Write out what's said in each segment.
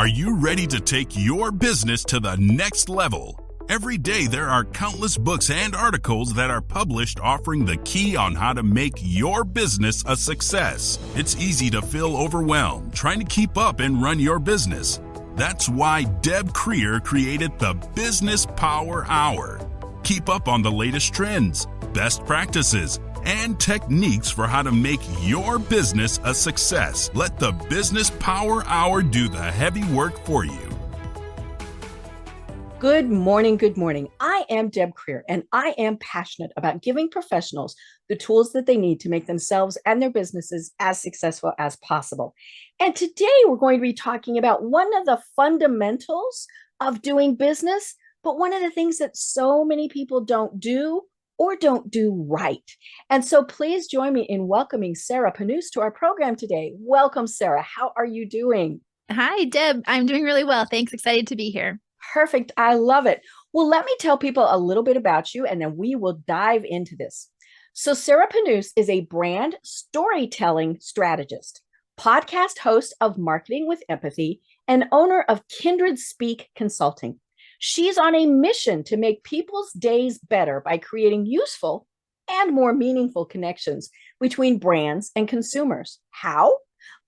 Are you ready to take your business to the next level? Every day there are countless books and articles that are published offering the key on how to make your business a success. It's easy to feel overwhelmed trying to keep up and run your business. That's why Deb Creer created the Business Power Hour. Keep up on the latest trends, best practices, and techniques for how to make your business a success. Let the Business Power Hour do the heavy work for you. Good morning. Good morning. I am Deb Creer, and I am passionate about giving professionals the tools that they need to make themselves and their businesses as successful as possible. And today we're going to be talking about one of the fundamentals of doing business, but one of the things that so many people don't do or don't do right. And so please join me in welcoming Sarah Panus to our program today. Welcome, Sarah. How are you doing? Hi, Deb. I'm doing really well. Thanks. Excited to be here. Perfect. I love it. Well, let me tell people a little bit about you, and then we will dive into this. So Sarah Panus is a brand storytelling strategist, podcast host of Marketing with Empathy, and owner of Kindred Speak Consulting. She's on a mission to make people's days better by creating useful and more meaningful connections between brands and consumers. How?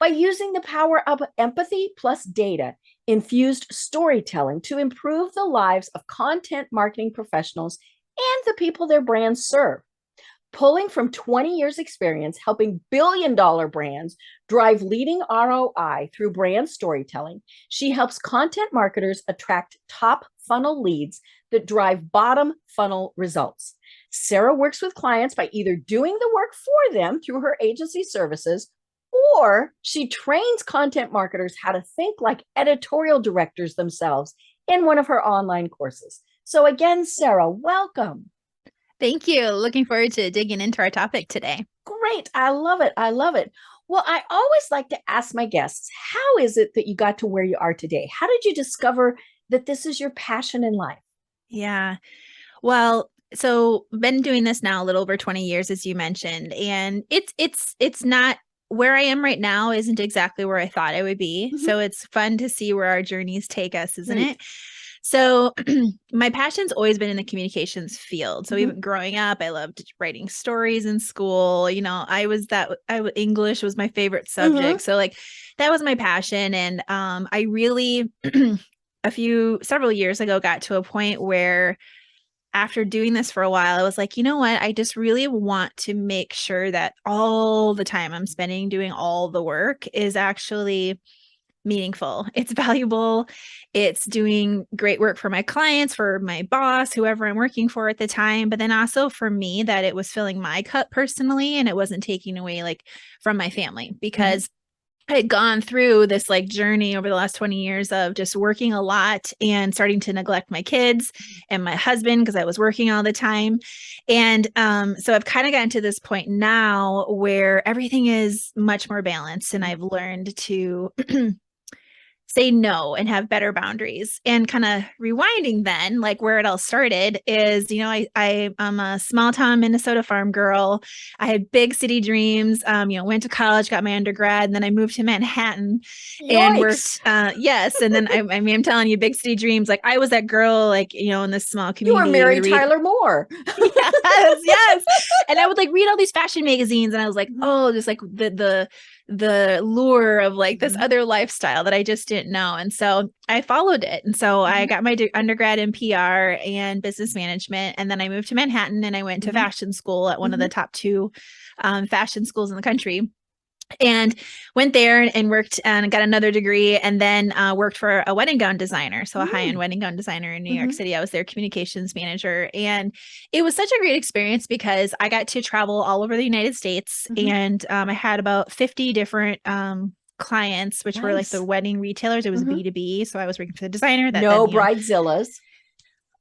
By using the power of empathy plus data, infused storytelling to improve the lives of content marketing professionals and the people their brands serve. Pulling from 20 years experience helping billion-dollar brands drive leading ROI through brand storytelling, she helps content marketers attract top funnel leads that drive bottom funnel results. Sarah works with clients by either doing the work for them through her agency services, or she trains content marketers how to think like editorial directors themselves in one of her online courses. So again, Sarah, welcome. Thank you. Looking forward to digging into our topic today. Great. I love it. I love it. Well, I always like to ask my guests, how is it that you got to where you are today? How did you discover that this is your passion in life? Yeah. Well, so been doing this now a little over 20 years, as you mentioned, and it's not where I am right now isn't exactly where I thought I would be. Mm-hmm. So it's fun to see where our journeys take us, isn't it? So my passion's always been in the communications field. So even growing up, I loved writing stories in school. You know, English was my favorite subject. So like that was my passion. And I really several years ago got to a point where after doing this for a while, I was like, you know what? I just really want to make sure that all the time I'm spending doing all the work is actually meaningful. It's valuable. It's doing great work for my clients, for my boss, whoever I'm working for at the time. But then also for me, that it was filling my cup personally, and it wasn't taking away like from my family, because I had gone through this like journey over the last 20 years of just working a lot and starting to neglect my kids and my husband because I was working all the time. And so I've kind of gotten to this point now where everything is much more balanced, and I've learned to say no and have better boundaries. And kind of rewinding then, like where it all started is, you know, I'm a small town Minnesota farm girl. I had big city dreams, went to college, got my undergrad, and then I moved to Manhattan. Yikes. And worked, yes. And then I'm telling you, big city dreams. Like I was that girl, like, you know, in this small community. You were Mary Tyler Moore. Yes. And I would like read all these fashion magazines, and I was like, oh, just like the lure of like this other lifestyle that I just didn't know. And so I followed it. And so I got my undergrad in PR and business management. And then I moved to Manhattan, and I went to fashion school at one of the top 2 fashion schools in the country. And went there and worked and got another degree, and then worked for a wedding gown designer. So a high-end wedding gown designer in New York City. I was their communications manager. And it was such a great experience because I got to travel all over the United States. And I had about 50 different clients, which were like the wedding retailers. It was B2B. So I was working for the designer. No bridezillas.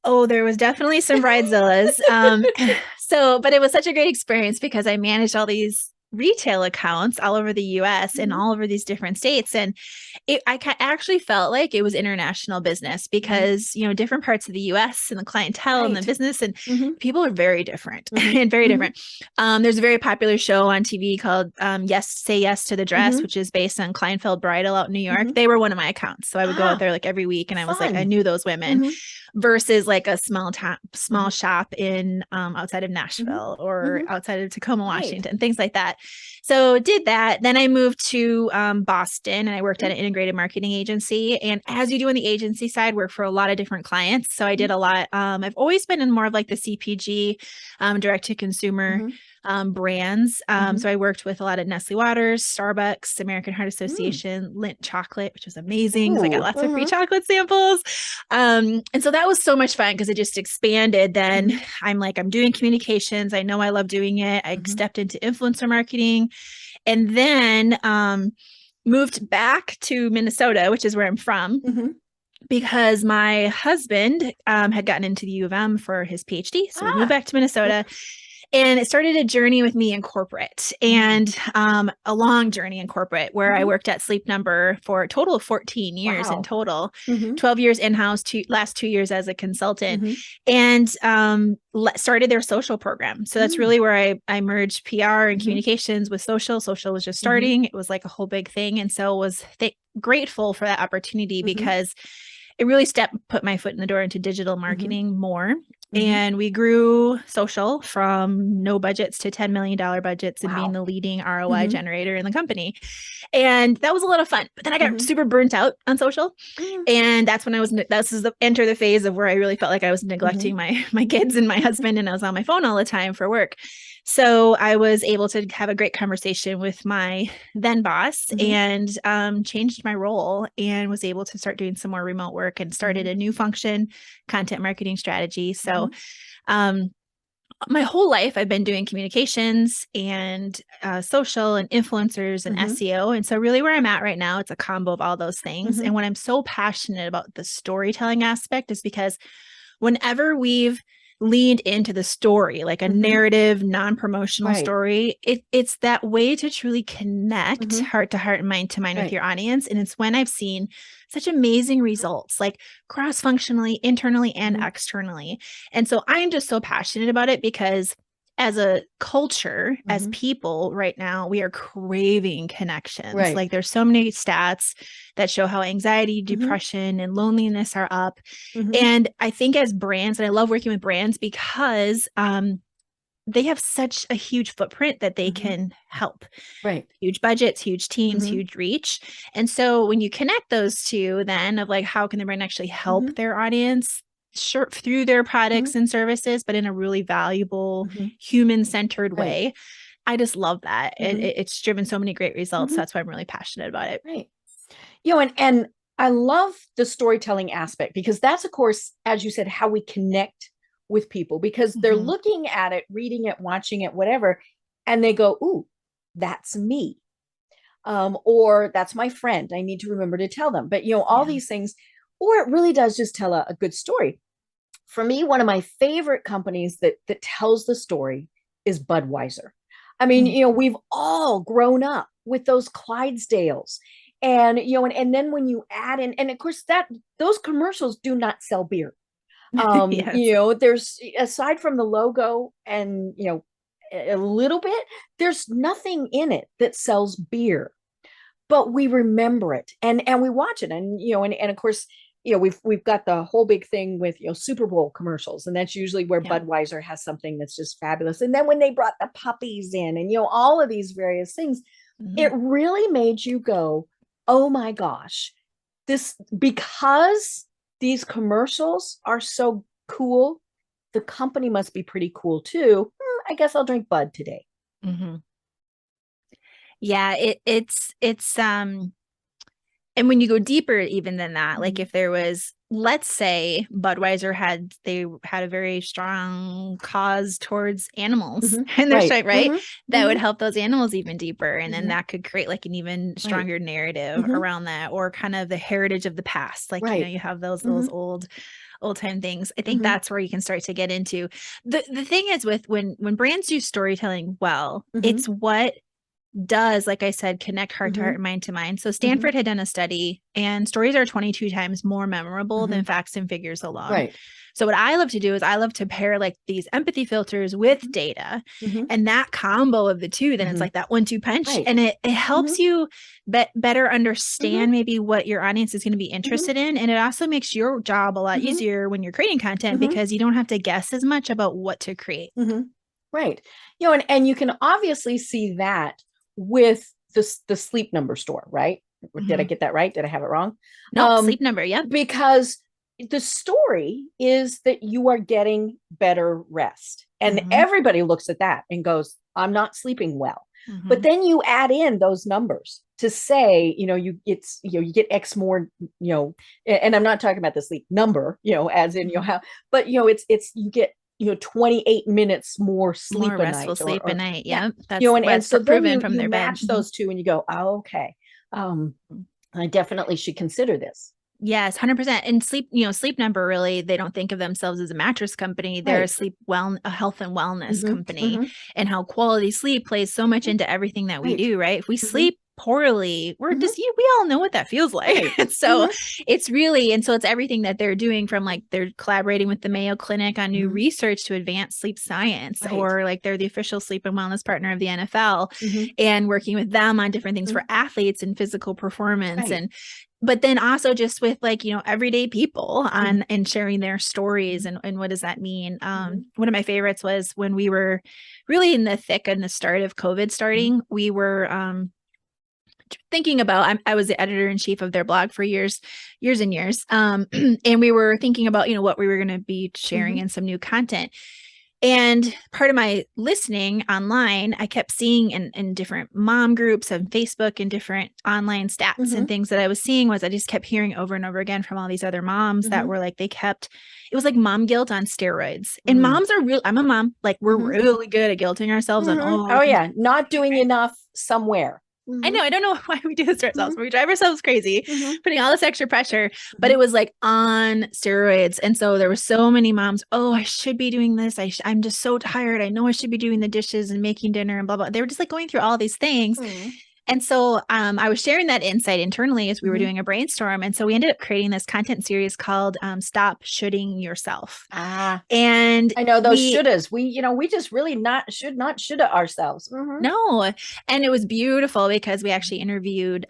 Oh, there was definitely some bridezillas. But it was such a great experience because I managed all these retail accounts all over the US and all over these different states. And I actually felt like it was international business because, different parts of the US and the clientele and the business and people are very different and very different. There's a very popular show on TV called Say Yes to the Dress, which is based on Kleinfeld Bridal out in New York. They were one of my accounts. So I would go out there like every week and I was like, I knew those women versus like a small shop in outside of Nashville or outside of Tacoma, Washington, things like that. So did that. Then I moved to Boston and I worked at an integrated marketing agency. And as you do on the agency side, work for a lot of different clients. So I did a lot. I've always been in more of like the CPG, direct to consumer brands. So I worked with a lot of Nestle Waters, Starbucks, American Heart Association, Lindt chocolate, which was amazing. So I got lots of free chocolate samples. And so that was so much fun because it just expanded. Then I'm doing communications. I know I love doing it. I stepped into influencer marketing and then moved back to Minnesota, which is where I'm from. Because my husband had gotten into the U of M for his PhD. So we moved back to Minnesota. And it started a journey with me in corporate and a long journey in corporate where I worked at Sleep Number for a total of 14 years in total, 12 years in-house, last 2 years as a consultant, and started their social program. So that's really where I merged PR and communications with social. Social was just starting. It was like a whole big thing. And so was grateful for that opportunity because it really put my foot in the door into digital marketing more. And we grew social from no budgets to $10 million budgets and being the leading ROI generator in the company. And that was a lot of fun. But then I got super burnt out on social. And that's when enter the phase of where I really felt like I was neglecting my kids and my husband, and I was on my phone all the time for work. So I was able to have a great conversation with my then boss and changed my role and was able to start doing some more remote work and started a new function, content marketing strategy. So my whole life I've been doing communications and social and influencers and SEO. And so really where I'm at right now, it's a combo of all those things. And what I'm so passionate about the storytelling aspect is because whenever we've leaned into the story, like a narrative, non-promotional story, it's that way to truly connect heart to heart and mind to mind with your audience. And it's when I've seen such amazing results, like cross-functionally, internally and externally. And so I'm just so passionate about it because as a culture, as people right now, we are craving connections. Like there's so many stats that show how anxiety, depression, and loneliness are up. And I think as brands, and I love working with brands because they have such a huge footprint that they can help. Huge budgets, huge teams, huge reach. And so when you connect those two, then of like, how can the brand actually help their audience? Sure, through their products and services, but in a really valuable, human-centered way. I just love that. It's driven so many great results. That's why I'm really passionate about it. And I love the storytelling aspect because that's, of course, as you said, how we connect with people because they're looking at it, reading it, watching it, whatever, and they go, ooh, that's me. Or that's my friend. I need to remember to tell them. But, all these things, or it really does just tell a good story. For me, one of my favorite companies that tells the story is Budweiser. I mean, we've all grown up with those Clydesdales. And, and then when you add in, and of course those commercials do not sell beer. There's, aside from the logo and, a little bit, there's nothing in it that sells beer, but we remember it and we watch it. And, and of course, we've got the whole big thing with, Super Bowl commercials. And that's usually where Budweiser has something that's just fabulous. And then when they brought the puppies in and, all of these various things, it really made you go, oh my gosh, because these commercials are so cool, the company must be pretty cool too. I guess I'll drink Bud today. Yeah, it's and when you go deeper even than that, like if there was, let's say Budweiser had a very strong cause towards animals in their site, right? That would help those animals even deeper. And then that could create like an even stronger narrative around that, or kind of the heritage of the past. Like, you have those old time things. I think that's where you can start to get into the thing is with when brands do storytelling well, it's what does, like I said, connect heart to heart and mind to mind. So Stanford had done a study, and stories are 22 times more memorable than facts and figures alone. Right. So what I love to do is I love to pair like these empathy filters with data, and that combo of the two, then it's like that 1-2 punch. Right. And it helps you better understand maybe what your audience is going to be interested in. And it also makes your job a lot easier when you're creating content because you don't have to guess as much about what to create. Right. You know, and you can obviously see that with the Sleep Number store, right? Did I get that right? Did I have it wrong? No, Sleep Number. Yeah. Because the story is that you are getting better rest. And everybody looks at that and goes, I'm not sleeping well. But then you add in those numbers to say, you get X more, and I'm not talking about the sleep number, as in, how, but it's you get 28 minutes more sleep more a restful night sleep a night. Yeah. That's and so then proven you, from you their match bed. those two and you go, oh, okay. I definitely should consider this. Yes, 100%. And Sleep Number, really, they don't think of themselves as a mattress company. They're a health and wellness company, and how quality sleep plays so much into everything that we do, right? If we sleep poorly, we're just, we all know what that feels like. And so it's really, and so it's everything that they're doing, from like, they're collaborating with the Mayo Clinic on new research to advance sleep science, or like they're the official sleep and wellness partner of the NFL and working with them on different things for athletes and physical performance. But then also just with like, everyday people on and sharing their stories and what does that mean? One of my favorites was when we were really in the thick and the start of COVID starting, we were thinking about, I was the editor-in-chief of their blog for years and years. And we were thinking about, what we were going to be sharing in some new content. And part of my listening online, I kept seeing in different mom groups on Facebook and different online stats and things that I was seeing was I just kept hearing over and over again from all these other moms that were like, it was like mom guilt on steroids. And moms are I'm a mom, like we're really good at guilting ourselves on, not doing enough somewhere. I know. I don't know why we do this to ourselves, but we drive ourselves crazy, putting all this extra pressure, but it was like on steroids. And so there were so many moms, I should be doing this. I'm just so tired. I know I should be doing the dishes and making dinner and blah, blah. They were just like going through all these things. And so I was sharing that insight internally as we were doing a brainstorm. And so we ended up creating this content series called Stop Shoulding Yourself. And I know those shouldas. We just really shoulda ourselves. No. And it was beautiful because we actually interviewed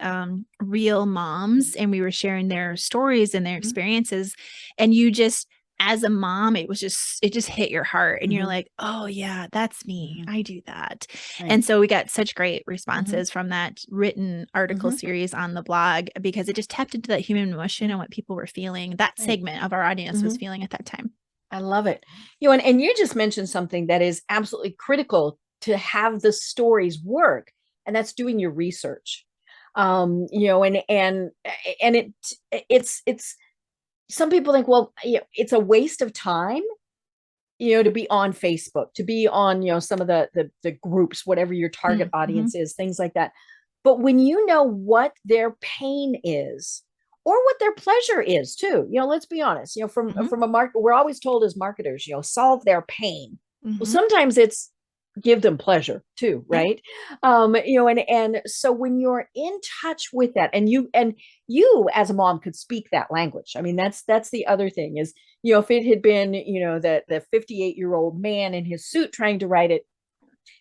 real moms and we were sharing their stories and their experiences. And you just, as a mom, it just hit your heart and you're like, oh yeah, that's me. I do that. And so we got such great responses from that written article series on the blog because it just tapped into that human emotion and what people were feeling, that segment of our audience was feeling at that time. I love it. And you just mentioned something that is absolutely critical to have the stories work, and that's doing your research. And it's some people think, well, it's a waste of time, to be on Facebook, to be on, some of the groups, whatever your target audience is, things like that. But when you know what their pain is or what their pleasure is too, let's be honest, from a market, we're always told as marketers, solve their pain. Well, sometimes it's give them pleasure too, right? And so when you're in touch with that, and you as a mom could speak that language. I mean, that's the other thing is, if it had been, the 58-year-old man in his suit trying to write it,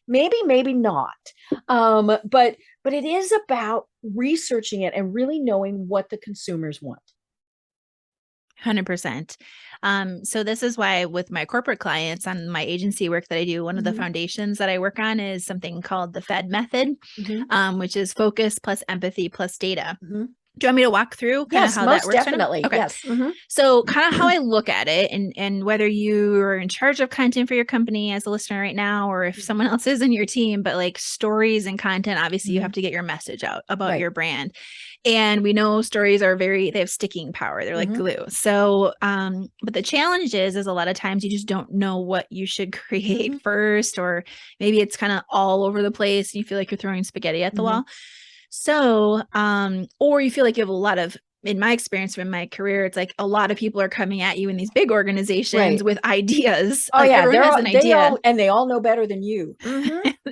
maybe not. But it is about researching it and really knowing what the consumers want. 100%. So this is why with my corporate clients on my agency work that I do, one of the foundations that I work on is something called the FED method, which is focus plus empathy plus data. Do you want me to walk through kind of how that works? Definitely. Okay. Yes. So kind of how I look at it and whether you are in charge of content for your company as a listener right now, or if someone else is in your team, but like stories and content, obviously you have to get your message out about your brand. And we know stories they have sticking power. They're like glue. So, but the challenge is a lot of times you just don't know what you should create first, or maybe it's kind of all over the place and you feel like you're throwing spaghetti at the wall. So, or you feel like you have a lot of in my experience from my career, it's like a lot of people are coming at you in these big organizations with ideas. Oh like yeah, everyone has an idea. they all know better than you.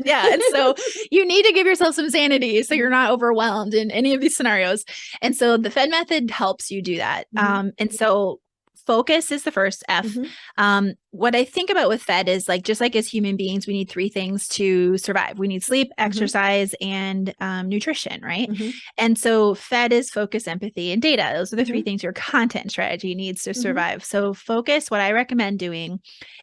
Yeah. And so you need to give yourself some sanity so you're not overwhelmed in any of these scenarios. And so the FED method helps you do that. And so focus is the first F. What I think about with FED is like, just like as human beings, we need 3 things to survive. We need sleep, exercise, and nutrition, right? And so FED is focus, empathy, and data. Those are the 3 things your content strategy needs to survive. So focus, what I recommend doing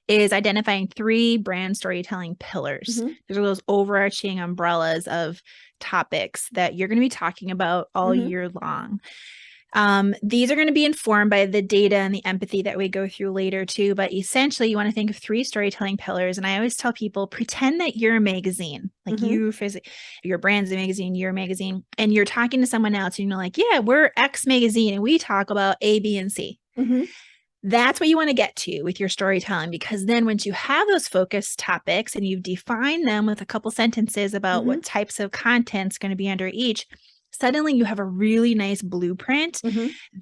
is identifying 3 brand storytelling pillars. Those are those overarching umbrellas of topics that you're going to be talking about all year long. These are going to be informed by the data and the empathy that we go through later too. But essentially you want to think of 3 storytelling pillars. And I always tell people, pretend that you're a magazine, like your brand's a magazine, you're a magazine, and you're talking to someone else and you're like, yeah, we're X magazine and we talk about A, B, and C. That's what you want to get to with your storytelling, because then once you have those focus topics and you've defined them with a couple sentences about what types of content's going to be under each, suddenly you have a really nice blueprint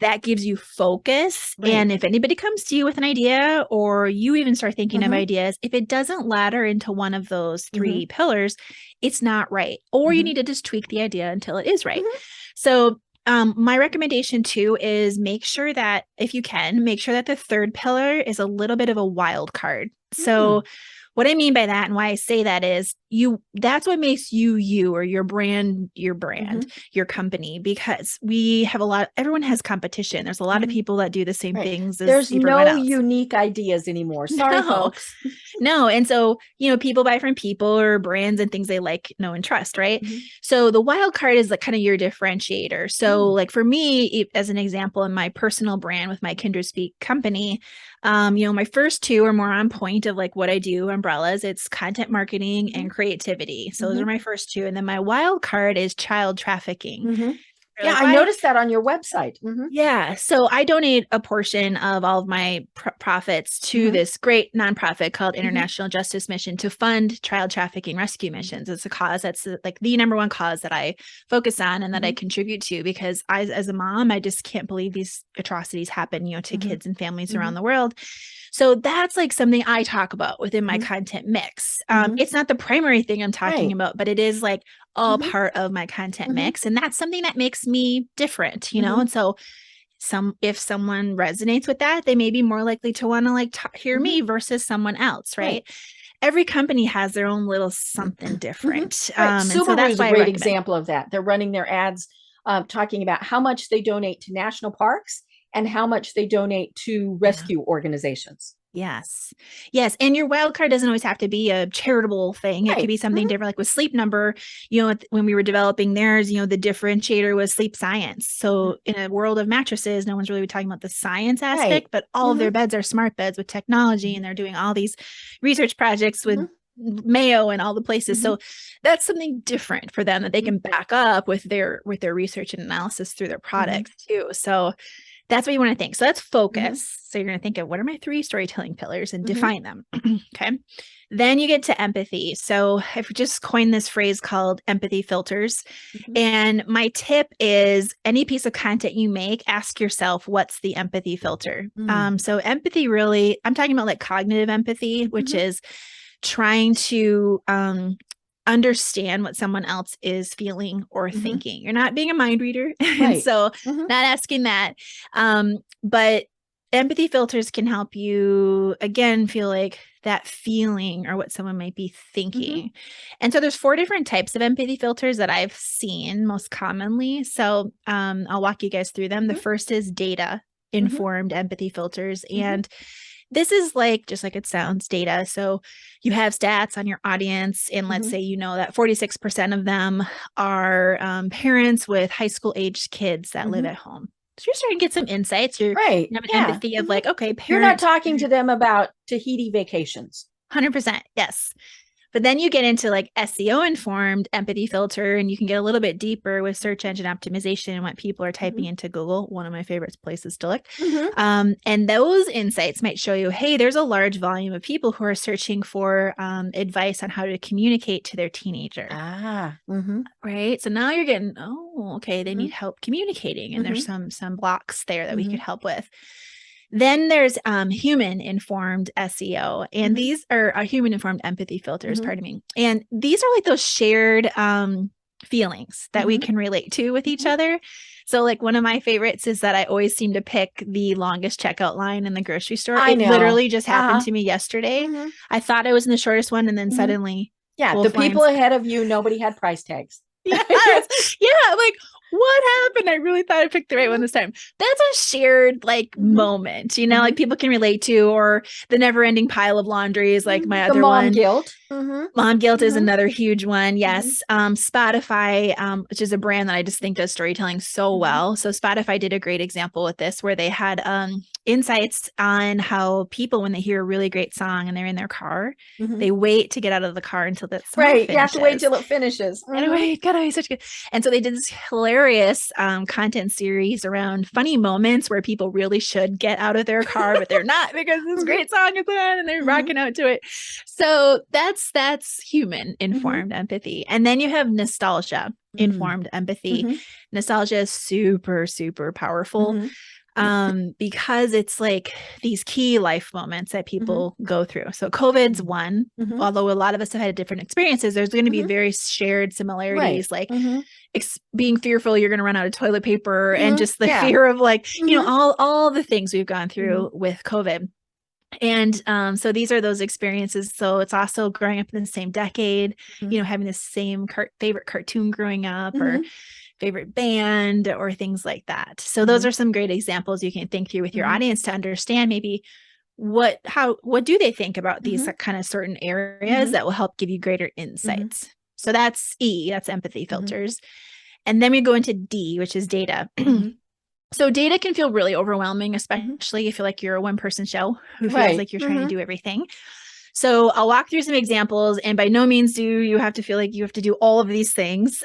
that gives you focus. And if anybody comes to you with an idea, or you even start thinking of ideas, if it doesn't ladder into one of those 3 pillars, it's not right. Or you need to just tweak the idea until it is right. So my recommendation too is make sure that if you can, make sure that the 3rd pillar is a little bit of a wild card. So what I mean by that and why I say that is that's what makes you, or your brand, your company, because we have everyone has competition. There's a lot of people that do the same things as There's everyone no else. unique ideas anymore. Sorry, folks. No. And so, people buy from people or brands and things they like, know, and trust, right? So the wild card is like kind of your differentiator. So like for me, as an example, in my personal brand with my Kindred Speak company, my first 2 are more on point of like what I do, umbrellas. It's content marketing and creativity. So those are my first 2. And then my wild card is child trafficking. Yeah, I noticed that on your website. Yeah. So I donate a portion of all of my profits to this great nonprofit called International Justice Mission to fund child trafficking rescue missions. It's a cause that's like the number 1 cause that I focus on and that I contribute to, because as a mom, I just can't believe these atrocities happen, to kids and families around the world. So that's like something I talk about within my content mix. It's not the primary thing I'm talking about, but it is like all part of my content mix. And that's something that makes me different, and so if someone resonates with that, they may be more likely to want to like hear me versus someone else. Right. Every company has their own little something different. And so that's a great example of that. They're running their ads talking about how much they donate to national parks and how much they donate to rescue organizations. Yes. Yes. And your wild card doesn't always have to be a charitable thing. It could be something different, like with Sleep Number, when we were developing theirs, the differentiator was sleep science. So in a world of mattresses, no one's really talking about the science aspect, but all of their beds are smart beds with technology, and they're doing all these research projects with Mayo and all the places. So that's something different for them that they can back up with their research and analysis through their products too. So that's what you want to think. So that's focus. So you're going to think of what are my 3 storytelling pillars and define them. Okay. Then you get to empathy. So I've just coined this phrase called empathy filters. And my tip is any piece of content you make, ask yourself, what's the empathy filter? So empathy really, I'm talking about like cognitive empathy, which is trying to understand what someone else is feeling or thinking. You're not being a mind reader. And so not asking that. But empathy filters can help you, again, feel like that feeling or what someone might be thinking. And so there's 4 different types of empathy filters that I've seen most commonly. So I'll walk you guys through them. The first is data informed empathy filters. And this is like, just like it sounds, data. So you have stats on your audience, and let's say, that 46% of them are parents with high school aged kids that live at home. So you're starting to get some insights. You have an empathy of like, okay, parents. You're not talking to them about Tahiti vacations. 100%. Yes. But then you get into like SEO informed empathy filter, and you can get a little bit deeper with search engine optimization and what people are typing into Google, one of my favorite places to look. And those insights might show you, hey, there's a large volume of people who are searching for advice on how to communicate to their teenager. Right. So now you're getting, oh, okay, they need help communicating, and there's some blocks there that we could help with. Then there's human informed SEO, and these are human informed empathy filters, pardon me. And these are like those shared feelings that we can relate to with each other. So like one of my favorites is that I always seem to pick the longest checkout line in the grocery store. I It know. literally just happened to me yesterday. I thought I was in the shortest one, and then suddenly the people ahead of you, nobody had price tags. Yes. Yeah. Like, what happened? I really thought I picked the right one this time. That's a shared like moment, you know, like people can relate to, or the never ending pile of laundry is like my other mom one. Guilt. Mom guilt is another huge one. Yes. Spotify, which is a brand that I just think does storytelling so well. So Spotify did a great example with this, where they had insights on how people, when they hear a really great song and they're in their car, they wait to get out of the car until that song finishes. You have to wait till it finishes. Anyway, gotta be such good. And so they did this hilarious content series around funny moments where people really should get out of their car, but they're not, because this great song is on and they're rocking out to it. So that's human informed empathy. And then you have nostalgia informed empathy. Nostalgia is super, super powerful. Because it's like these key life moments that people go through. So COVID's one, although a lot of us have had different experiences, there's going to be very shared similarities, like being fearful you're going to run out of toilet paper and just the fear of like, you know, all the things we've gone through with COVID. And so these are those experiences. So it's also growing up in the same decade, you know, having the same favorite cartoon growing up, or favorite band, or things like that. So those are some great examples you can think through with your audience to understand maybe what do they think about these kind of certain areas that will help give you greater insights. So that's E, that's empathy filters. And then we go into D, which is data. So data can feel really overwhelming, especially if you're like you're a one-person show who feels like you're trying to do everything. So I'll walk through some examples, and by no means do you have to feel like you have to do all of these things.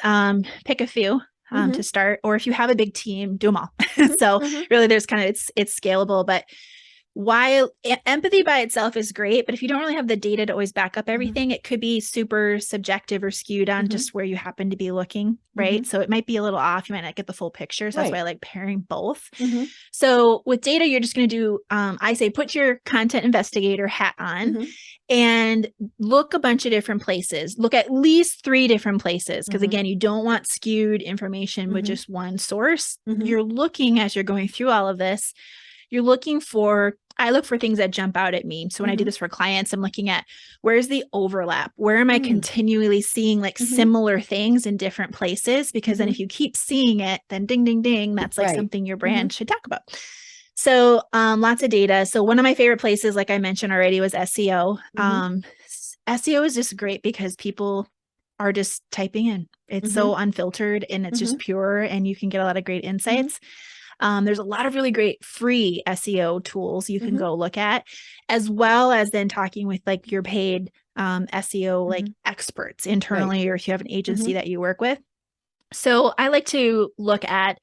Pick a few to start, or if you have a big team, do them all. So really there's kind of, it's scalable, but while empathy by itself is great, but if you don't really have the data to always back up everything, it could be super subjective or skewed on just where you happen to be looking, right? So it might be a little off. You might not get the full picture. So that's why I like pairing both. So with data, you're just going to do, I say, put your content investigator hat on and look a bunch of different places. Look at least 3 different places. Because again, you don't want skewed information with just one source. You're looking, as you're going through all of this, you're looking for, I look for things that jump out at me. So when I do this for clients, I'm looking at, where's the overlap? Where am I continually seeing like similar things in different places? Because then if you keep seeing it, then ding, ding, ding, that's like something your brand should talk about. So lots of data. So one of my favorite places, like I mentioned already, was SEO. SEO is just great because people are just typing in. It's so unfiltered and it's just pure, and you can get a lot of great insights. There's a lot of really great free SEO tools you can go look at, as well as then talking with like your paid SEO like experts internally, or if you have an agency that you work with. So I like to look at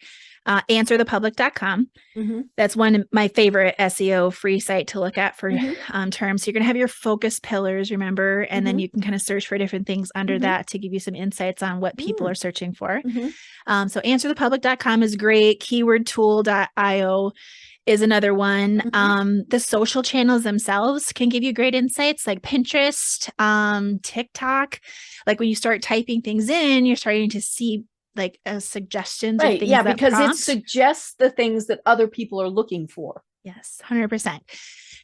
answerthepublic.com. That's one of my favorite SEO free site to look at for terms. So you're going to have your focus pillars, remember, and then you can kind of search for different things under that to give you some insights on what people are searching for. So answerthepublic.com is great. Keywordtool.io is another one. The social channels themselves can give you great insights, like Pinterest, TikTok. Like when you start typing things in, you're starting to see like suggestions. Of things that because prompt. it suggests the things that other people are looking for. Yes, 100%.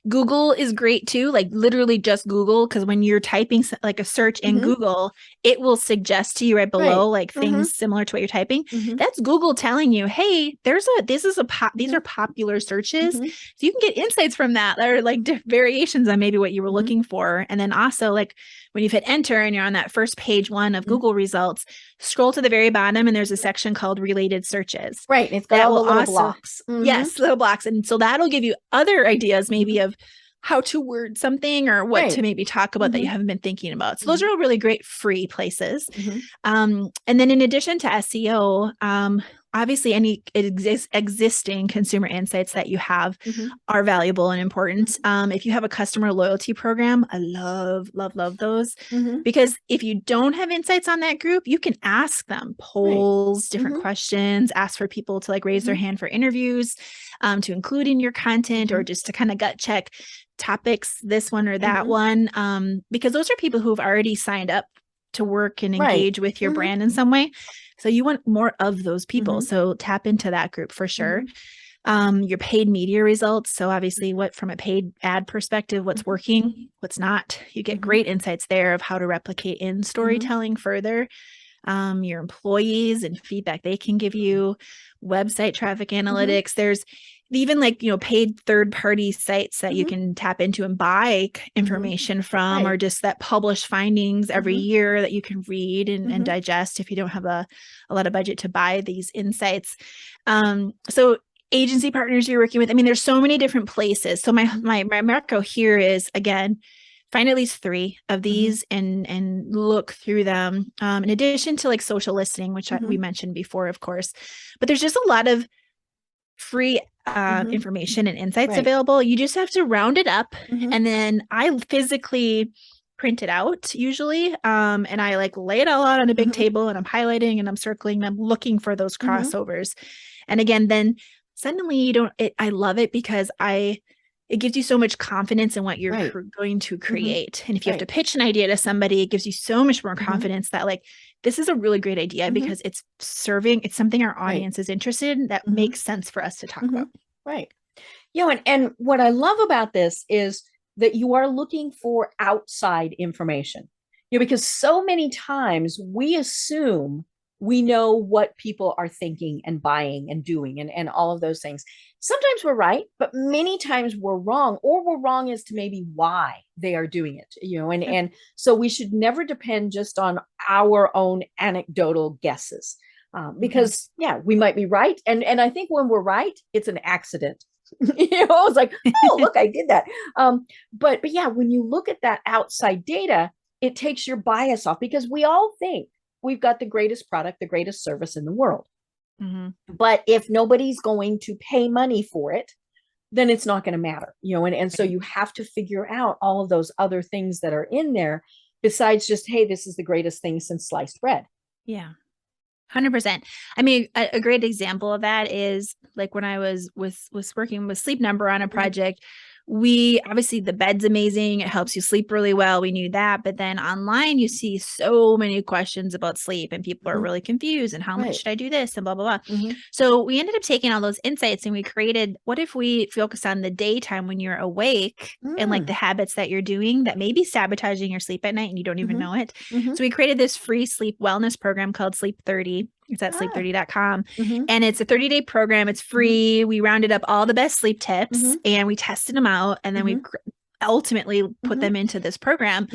Google is great too, like literally just Google, because when you're typing like a search in Google, it will suggest to you right below like things similar to what you're typing. That's Google telling you, hey, these are popular searches. So you can get insights from that are like variations on maybe what you were looking for. And then also like when you've hit enter and you're on that first page 1 of Google results, scroll to the very bottom and there's a section called related searches. Right. It's got all the little blocks. Yes, little blocks. And so that'll give you other ideas maybe of how to word something or what to maybe talk about that you haven't been thinking about. So those are all really great free places. And then in addition to SEO, obviously any existing consumer insights that you have are valuable and important. If you have a customer loyalty program, I love those, because if you don't have insights on that group, you can ask them polls, different questions, ask for people to like raise their hand for interviews, to include in your content, or just to kind of gut check topics, this one or that one, because those are people who have already signed up to work and engage with your brand in some way. So you want more of those people. So tap into that group for sure. Your paid media results. So obviously from a paid ad perspective, what's working, what's not. You get great insights there of how to replicate in storytelling further. Your employees and feedback they can give you, website traffic analytics. There's even like, paid third-party sites that you can tap into and buy information from, or just that publish findings every year that you can read and digest if you don't have a lot of budget to buy these insights. So agency partners you're working with, I mean, there's so many different places. So my macro here is, again, find at least 3 of these and look through them. In addition to like social listening, which we mentioned before, of course, but there's just a lot of free information and insights available. You just have to round it up. And then I physically print it out usually. And I like lay it all out on a big table, and I'm highlighting and I'm circling and I'm looking for those crossovers. And again, then suddenly I love it because it gives you so much confidence in what you're going to create. And if you have to pitch an idea to somebody, it gives you so much more confidence that like, this is a really great idea because it's something our audience is interested in that makes sense for us to talk about. Right. And what I love about this is that you are looking for outside information, because so many times we assume we know what people are thinking and buying and doing and all of those things. Sometimes we're right, but many times we're wrong, or we're wrong as to maybe why they are doing it, and so we should never depend just on our own anecdotal guesses, because we might be right. And I think when we're right, it's an accident. It's like, oh, look, I did that. But when you look at that outside data, it takes your bias off, because we all think we've got the greatest product, the greatest service in the world. But if nobody's going to pay money for it, then it's not going to matter, and so you have to figure out all of those other things that are in there besides just, hey, this is the greatest thing since sliced bread. Yeah. 100%. I mean, a great example of that is like when I was working with Sleep Number on a project, we obviously, the bed's amazing. It helps you sleep really well. We knew that. But then online, you see so many questions about sleep, and people are really confused, and how much should I do this, and blah, blah, blah. So we ended up taking all those insights and we created, what if we focus on the daytime when you're awake and like the habits that you're doing that may be sabotaging your sleep at night and you don't even know it. So we created this free sleep wellness program called Sleep 30. It's at sleep30.com. And it's a 30-day program. It's free. We rounded up all the best sleep tips and we tested them out. And then we ultimately put them into this program.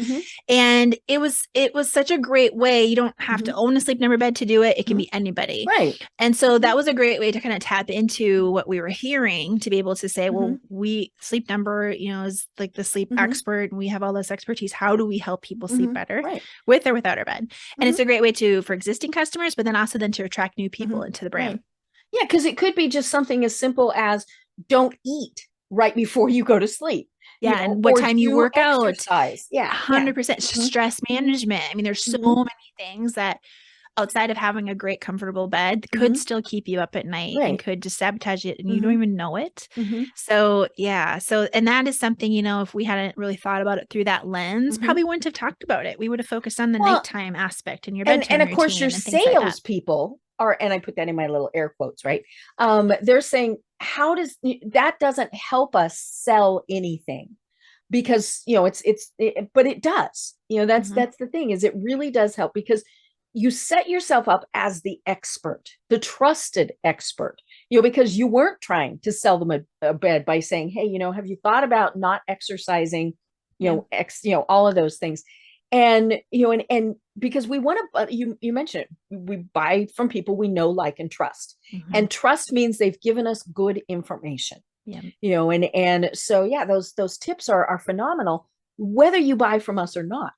And it was such a great way. You don't have to own a Sleep Number bed to do it. It can be anybody. Right. And so that was a great way to kind of tap into what we were hearing, to be able to say, well, Sleep Number, is like the sleep expert, and we have all this expertise. How do we help people sleep better with or without our bed? And it's a great way for existing customers, but then also to attract new people into the brand. Yeah. Because it could be just something as simple as don't eat right before you go to sleep. Yeah. And what time you work exercise. out. 100%. Stress management. I mean, there's so many things that outside of having a great, comfortable bed could still keep you up at night and could just sabotage it, and you don't even know it. So, and that is something, if we hadn't really thought about it through that lens, probably wouldn't have talked about it. We would have focused on the nighttime aspect and your bedtime and of course, your sales people are, and I put that in my little air quotes, right? They're saying, that doesn't help us sell anything, because, but it does, that's the thing, is it really does help, because you set yourself up as the expert, the trusted expert, because you weren't trying to sell them a bed by saying, hey, have you thought about not exercising, all of those things. And, and because we want to, you mentioned it, we buy from people we know, like, and trust, and trust means they've given us good information, and so, those tips are phenomenal, whether you buy from us or not.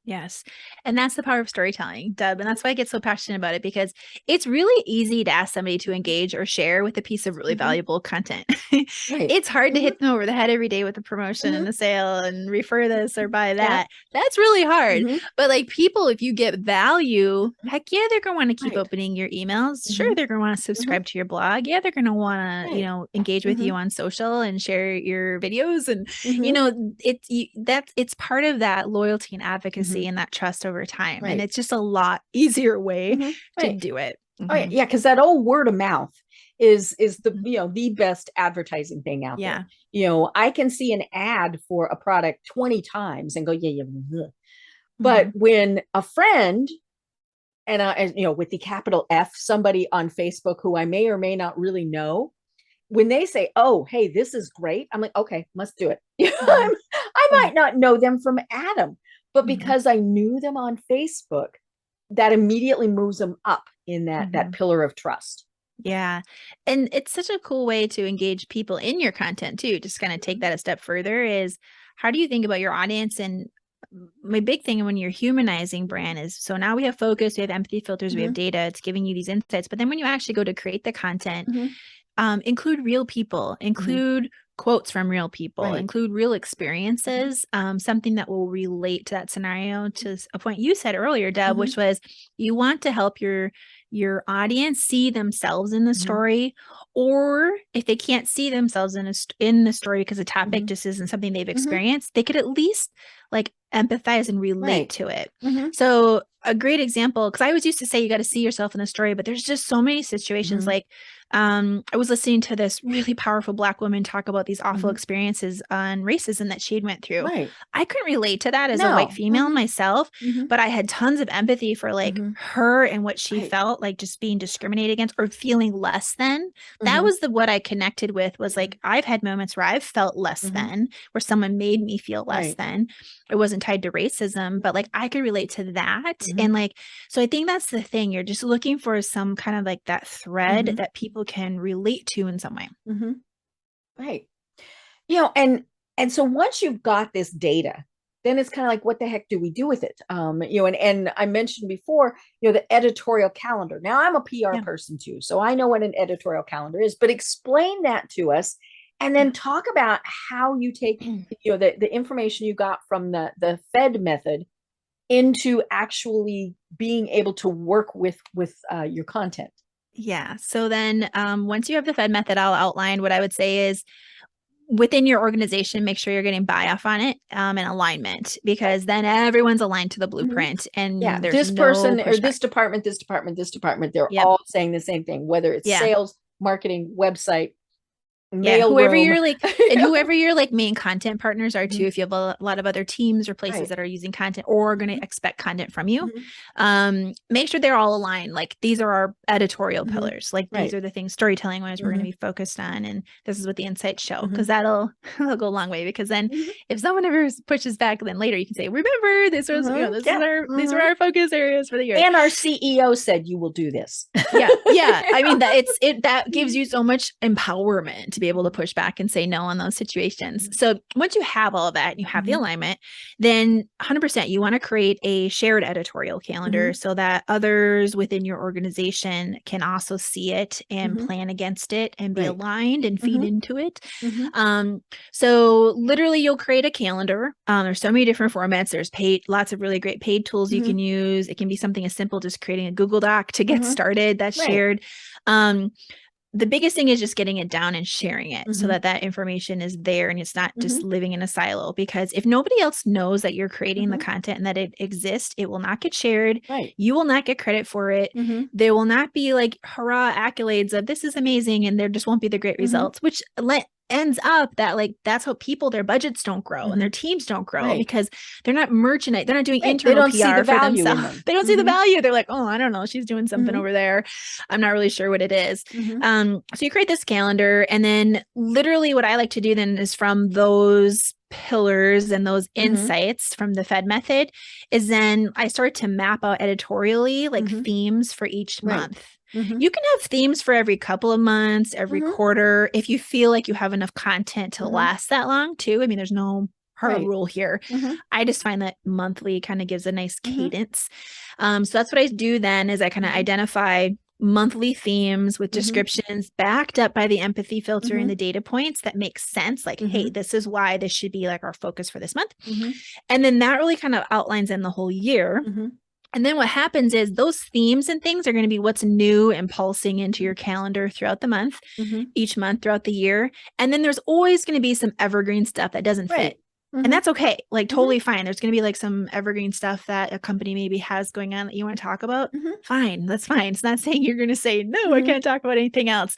Yes. And that's the power of storytelling, Deb. And that's why I get so passionate about it, because it's really easy to ask somebody to engage or share with a piece of really valuable content. Right. It's hard to hit them over the head every day with a promotion and a sale and refer this or buy that. Yeah. That's really hard. Mhm. But like people, if you get value, heck yeah, they're going to want to keep Right. opening your emails. Sure, they're going to want to subscribe to your blog. Yeah, they're going to want to, Right. engage with you on social and share your videos. And, it's part of that loyalty and advocacy and that trust over time. Right. And it's just a lot easier way to Right. do it. Oh, yeah, because that old word of mouth is the the best advertising thing out Yeah. there. I can see an ad for a product 20 times and go, yeah, yeah. But when a friend and with the capital F, somebody on Facebook who I may or may not really know, when they say, "Oh, hey, this is great," I'm like, "Okay, let's do it." I might not know them from Adam, but because I knew them on Facebook, that immediately moves them up in that pillar of trust. Yeah. And it's such a cool way to engage people in your content too. Just kind of take that a step further is, how do you think about your audience? And my big thing when you're humanizing brand is, so now we have focus, we have empathy filters, we have data, it's giving you these insights. But then when you actually go to create the content, include real people, include quotes from real people, include real experiences, something that will relate to that scenario. To a point you said earlier, Deb, which was you want to help your audience see themselves in the story, or if they can't see themselves in the story because the topic just isn't something they've experienced, they could at least like empathize and relate to it. So a great example, because I always used to say you got to see yourself in the story, but there's just so many situations like I was listening to this really powerful Black woman talk about these awful experiences on racism that she had went through. I couldn't relate to that as a white female myself, but I had tons of empathy for like her and what she felt like, just being discriminated against or feeling less than. That was what I connected with, was like, I've had moments where I've felt less than, where someone made me feel less than. It wasn't tied to racism, but like I could relate to that. And like, so I think that's the thing. You're just looking for some kind of like that thread that people can relate to in some way. Right. And so once you've got this data, then it's kind of like, what the heck do we do with it? And I mentioned before, the editorial calendar. Now I'm a PR person too, so I know what an editorial calendar is, but explain that to us and then talk about how you take, the information you got from the Fed method into actually being able to work with your content. Yeah. So then once you have the Fed method, I'll outline what I would say is, within your organization, make sure you're getting buy-off on it and alignment, because then everyone's aligned to the blueprint. And there's this no person pushback. or this department, they're all saying the same thing, whether it's sales, marketing, website, mail whoever room. you're like, and whoever your like main content partners are too. If you have a lot of other teams or places that are using content or are going to expect content from you, make sure they're all aligned. Like, these are our editorial pillars. Like, these are the things storytelling wise we're going to be focused on, and this is what the insights show, because that'll go a long way. Because then if someone ever pushes back, then later you can say, remember, this was these are our focus areas for the year. And our CEO said you will do this. I mean, that gives you so much empowerment to be able to push back and say no on those situations. So once you have all of that and you have the alignment, then 100% you want to create a shared editorial calendar so that others within your organization can also see it and plan against it and be aligned and feed into it. So literally you'll create a calendar. There's so many different formats. There's lots of really great paid tools you can use. It can be something as simple as creating a Google Doc to get started that's shared. The biggest thing is just getting it down and sharing it so that information is there and it's not just living in a silo. Because if nobody else knows that you're creating the content and that it exists, it will not get shared. You will not get credit for it. There will not be like hurrah accolades of this is amazing, and there just won't be the great results, which ends up that like that's how their budgets don't grow and their teams don't grow because they're not merchandise, they're not doing internal PR for themselves. They don't see the value. They're like, oh, I don't know, she's doing something over there, I'm not really sure what it is. So you create this calendar, and then literally what I like to do then is, from those pillars and those insights from the Fed method, is then I start to map out editorially like themes for each month. You can have themes for every couple of months, every quarter, if you feel like you have enough content to last that long too. I mean, there's no hard rule here. I just find that monthly kind of gives a nice cadence. So that's what I do then is I kind of identify monthly themes with descriptions backed up by the empathy filter and the data points that make sense. Like, hey, this is why this should be like our focus for this month. And then that really kind of outlines in the whole year. And then what happens is those themes and things are going to be what's new and pulsing into your calendar throughout the month, each month throughout the year. And then there's always going to be some evergreen stuff that doesn't fit. And that's okay. Like totally fine. There's going to be like some evergreen stuff that a company maybe has going on that you want to talk about. Fine. That's fine. It's not saying you're going to say, no, I can't talk about anything else,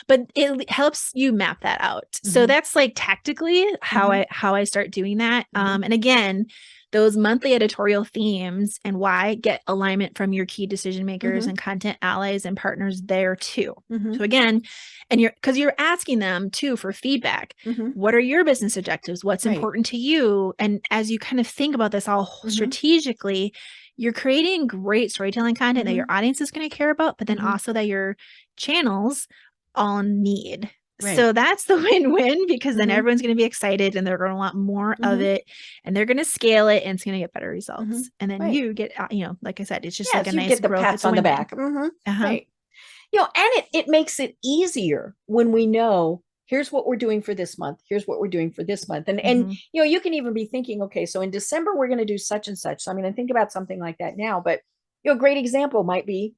but it helps you map that out. So that's like tactically how I start doing that. And again, those monthly editorial themes and why get alignment from your key decision makers and content allies and partners there too. So again, and because you're asking them too for feedback. What are your business objectives? What's important to you? And as you kind of think about this all strategically, you're creating great storytelling content that your audience is going to care about, but then also that your channels all need. So that's the win-win, because then everyone's going to be excited and they're going to want more of it, and they're going to scale it, and it's going to get better results. And then you get, like I said, it's just like a nice get the growth. pats on the back. Right. And it makes it easier when we know, here's what we're doing for this month. Here's what we're doing for this month. And you can even be thinking, okay, so in December, we're going to do such and such. So I'm going to think about something like that now, but a great example might be,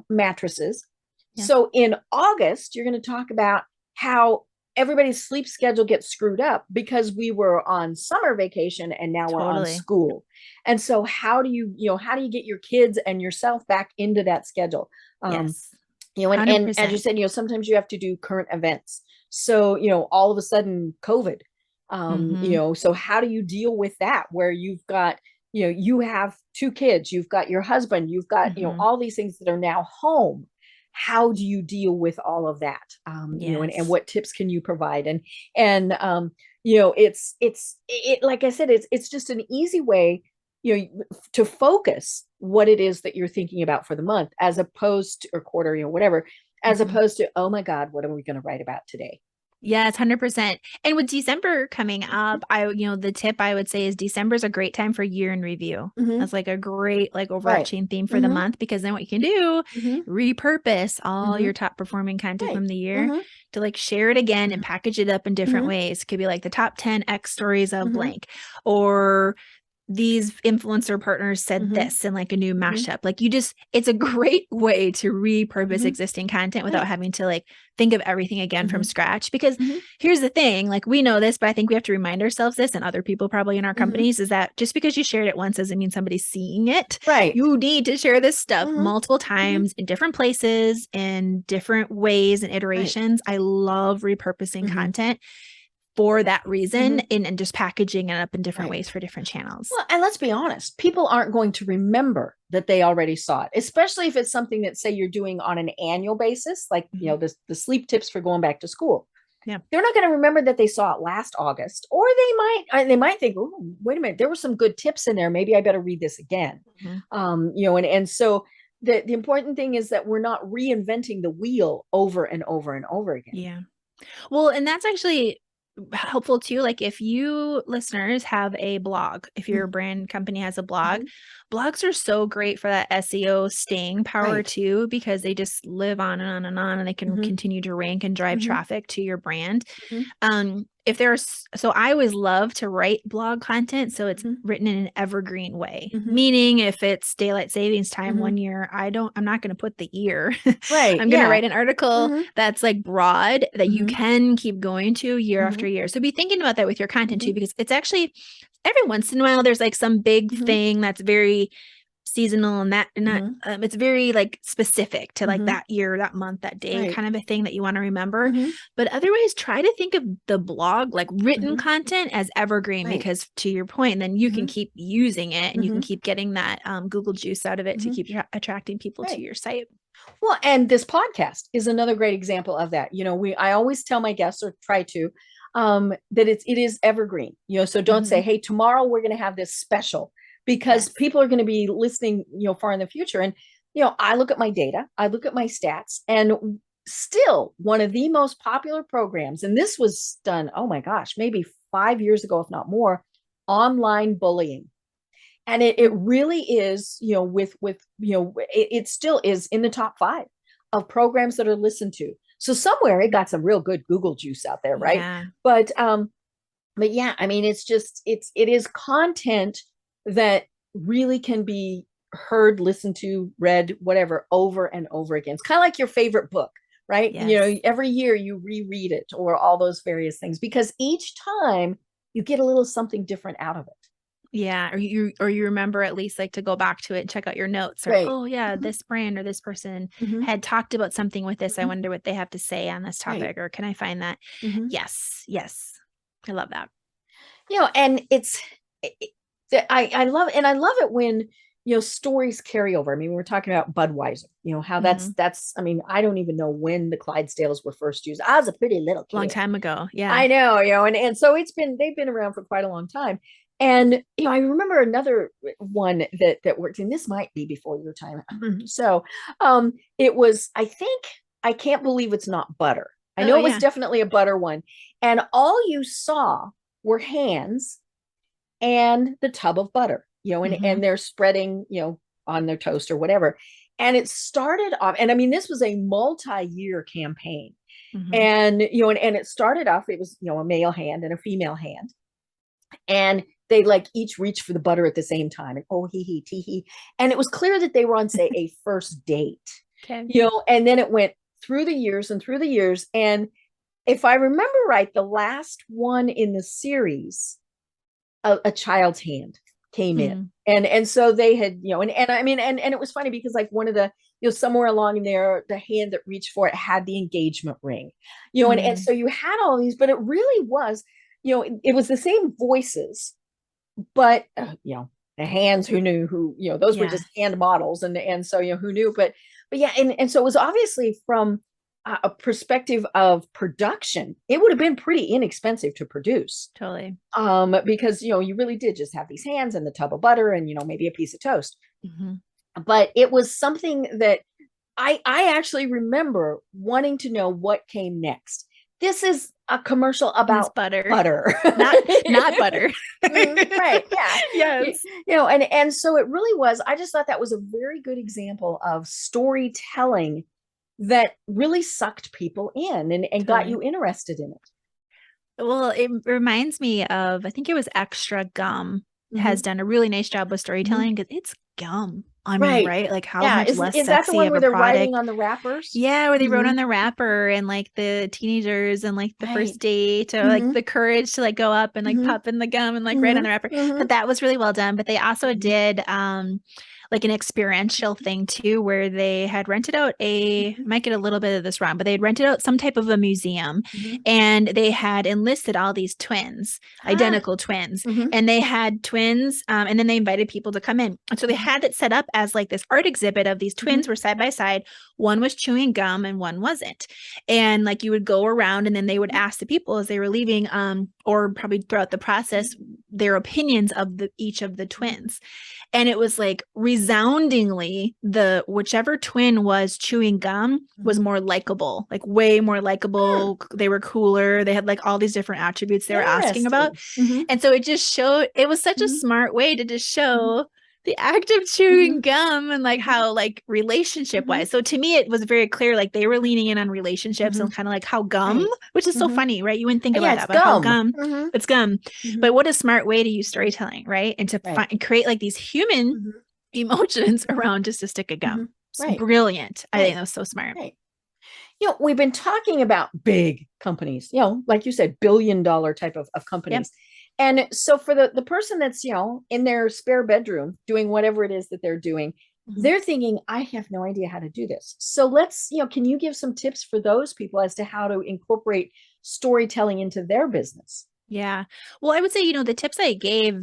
mattresses. So in August, you're going to talk about how everybody's sleep schedule gets screwed up because we were on summer vacation and now we're on school. And so how do you get your kids and yourself back into that schedule? And as you said, sometimes you have to do current events. So, all of a sudden COVID, so how do you deal with that where you've got, you have 2 kids, you've got your husband, you've got, all these things that are now home. How do you deal with all of that? And what tips can you provide? And it's like I said, it's just an easy way, to focus what it is that you're thinking about for the month, as opposed to, or quarter, whatever, as opposed to, oh my God, what are we going to write about today? Yes, 100%. And with December coming up, the tip I would say is December is a great time for year in review. That's like a great, like overarching theme for the month, because then what you can do, repurpose all your top performing content from the year to like share it again and package it up in different ways. It could be like the top 10 X stories of blank, or these influencer partners said this in like a new mashup. Like it's a great way to repurpose existing content without having to like think of everything again from scratch. Because here's the thing, like we know this, but I think we have to remind ourselves this, and other people probably in our companies, is that just because you shared it once doesn't mean somebody's seeing it. You need to share this stuff multiple times in different places, in different ways and iterations. I love repurposing content for that reason, and just packaging it up in different ways for different channels. Well, and let's be honest, people aren't going to remember that they already saw it, especially if it's something that, say, you're doing on an annual basis, like, the sleep tips for going back to school. They're not going to remember that they saw it last August, or they might think, oh, wait a minute, there were some good tips in there. Maybe I better read this again. And so the important thing is that we're not reinventing the wheel over and over and over again. Yeah. Well, and that's actually helpful too. Like if you listeners have a blog, if your brand company has a blog, blogs are so great for that SEO staying power too, because they just live on and on and on, and they can continue to rank and drive traffic to your brand. So I always love to write blog content, so it's written in an evergreen way, meaning if it's daylight savings time one year, I'm not going to put the year. I'm going to write an article that's like broad that you can keep going to year after year. So be thinking about that with your content too, because it's actually every once in a while there's like some big thing that's very seasonal, and it's very like specific to like that year, that month, that day kind of a thing that you want to remember. But otherwise, try to think of the blog, like written content, as evergreen, because to your point, then you can keep using it, and you can keep getting that Google juice out of it to keep attracting people to your site. Well, and this podcast is another great example of that. I always tell my guests, or try to, that it is evergreen, so don't say, hey, tomorrow we're going to have this special, because people are going to be listening, far in the future. And, I look at my data, I look at my stats, and still one of the most popular programs, and this was done, oh my gosh, maybe 5 years ago, if not more, online bullying. And it really is, it still is in the top 5 of programs that are listened to. So somewhere it got some real good Google juice out there, right? Yeah. But yeah, I mean, it is content that really can be heard, listened to, read, whatever, over and over again. It's kind of like your favorite book, right? Yes. Every year you reread it, or all those various things, because each time you get a little something different out of it. Yeah. Or you remember at least like to go back to it and check out your notes, or, Right. oh yeah, Mhm. this brand or this person Mhm. had talked about something with this. I Mhm. wonder what they have to say on this Right. topic, or can I find that? Mhm. Yes. Yes. I love that. And I love, it when, stories carry over. I mean, we're talking about Budweiser, how Mhm. I mean, I don't even know when the Clydesdales were first used. I was a pretty little Long kid. time ago. Yeah. I know, and so they've been around for quite a long time. And, I remember another one that worked, and this might be before your time. So, it was, I can't believe it's not butter. I Oh know it was yeah. definitely a butter one. And all you saw were hands and the tub of butter, Mhm. and they're spreading, on their toast or whatever. And it started off, and I mean, this was a multi-year campaign. Mhm. And, and it started off, it was, a male hand and a female hand. And they like each reached for the butter at the same time. And oh, he, tee hee. And it was clear that they were on, say, a first date, Okay. and then it went through the years and through the years. And if I remember right, the last one in the series, a child's hand came in. Mm. And so they had, and I mean, and it was funny because like one of the, somewhere along in there, the hand that reached for it had the engagement ring, and so you had all these, but it really was, it was the same voices, but the hands who knew who, those were Yeah. just hand models, and so who knew, but yeah, and so it was obviously from a perspective of production, it would have been pretty inexpensive to produce, Totally. because you really did just have these hands and the tub of butter and maybe a piece of toast. Mhm. But it was something that I actually remember wanting to know what came next. This is a commercial And it's about butter. butter. Not butter. Right, yeah. Yes. And so it really was, I just thought that was a very good example of storytelling that really sucked people in, and got Totally. you interested in it. Well, it reminds me of, I think it was Extra Gum has done a really nice job with storytelling, because it's gum. I mean, Right. right? Like how Yeah. much less Is that the sexy one of where a they're writing product. on the wrappers? Yeah, where they wrote on Mhm. the wrapper, and like the teenagers and like the Right. first date, or like Mhm. the courage to like go up and like Mhm. pop in the gum and like write on Mhm. the wrapper. Mhm. But that was really well done. But they also Mhm. did like an experiential thing too, where they had rented out I Mhm. might get a little bit of this wrong, but they had rented out some type of a museum, Mhm. and they had enlisted all these twins, Ah. identical twins, Mhm. and they had twins, and then they invited people to come in. And so they Mhm. had it set up as like this art exhibit of these twins Mhm. were side by side. One was chewing gum and one wasn't. And like you would go around, and then they would ask the people as they were leaving, or probably throughout the process, their opinions of each of the twins. And it was like resoundingly, the whichever twin was chewing gum was Mhm. more likable, like way more Hmm. likable. They were cooler. They had like all these different attributes they were asking about. Interesting. Mhm. And so it just showed, it was such a Mhm. smart way to just Mhm. show the act of chewing Mhm. gum, and like Mhm. how like relationship Mhm. wise. So to me, it was very clear, like they were Mhm. leaning in on relationships, and Mhm. kind of like how gum, Right. which is so Mhm. funny, right? You wouldn't think Yeah, about it's that, but how gum. gum, Mhm. it's gum. Mhm. But what a smart way to use storytelling, right? And to Right. create like these human Mhm. emotions Mhm. around just a stick of gum. Mhm. It's Right. brilliant. I think Right. that was so smart. Right. We've been talking about big companies, like you said, billion-dollar type of Yep. companies. And so for the person that's, in their spare bedroom doing whatever it is that they're doing, Mhm. they're thinking, I have no idea how to do this. So let's, can you give some tips for those people as to how to incorporate storytelling into their business? Yeah. Well, I would say, the tips I gave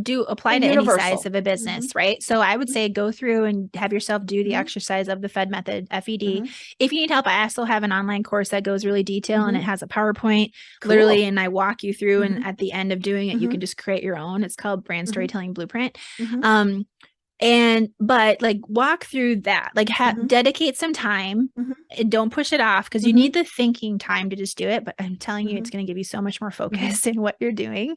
do apply They're to any size universal. of a Mhm. business, right? So I would say go through and have yourself do the Mhm. exercise of the FED method, FED. Mhm. If you need help, I also have an online course that goes really detailed, and it Mhm. has a PowerPoint literally, Cool. and I walk you through, and Mhm. at the end of doing it, you can Mhm. just create your own. It's called Brand Mhm. Storytelling Blueprint. Mhm. Um, But like walk through that, like dedicate some time and don't push it off, because you need the thinking time to just do it. But I'm telling you, it's going to give you so much more focus in what you're doing.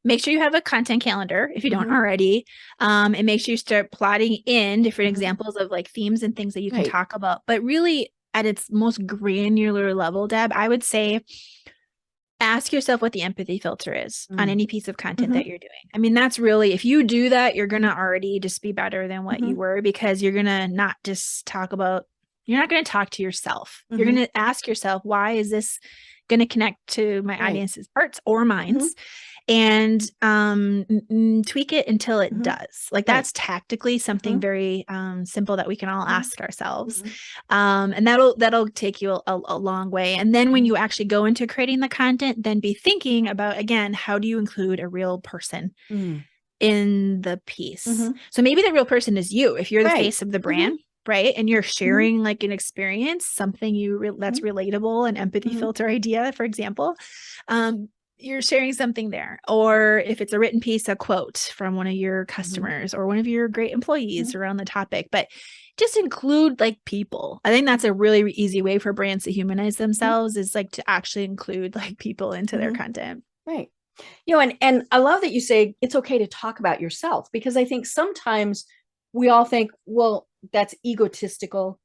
Make sure you have a content calendar if you don't already, and make sure you start plotting in different examples of like themes and things that you can talk about. But really at its most granular level, Deb, I would say ask yourself what the empathy filter is on any piece of content that you're doing. I mean, that's really, if you do that, you're going to already just be better than what you were, because you're going to not just talk about, you're not going to talk to yourself. You're going to ask yourself, why is this going to connect to my audience's hearts or minds? And tweak it until it does. Like that's tactically something very simple that we can all ask ourselves. And that'll take you a long way. And then when you actually go into creating the content, then be thinking about, again, how do you include a real person in the piece? So maybe the real person is you, if you're the face of the brand. Right. And you're sharing like an experience, something that's relatable, an empathy filter idea, for example. You're sharing something there. Or if it's a written piece, a quote from one of your customers or one of your great employees around the topic. But just include like people. I think that's a really easy way for brands to humanize themselves, is like to actually include like people into their content. Right. And I love that you say it's okay to talk about yourself, because I think sometimes we all think, well, that's egotistical.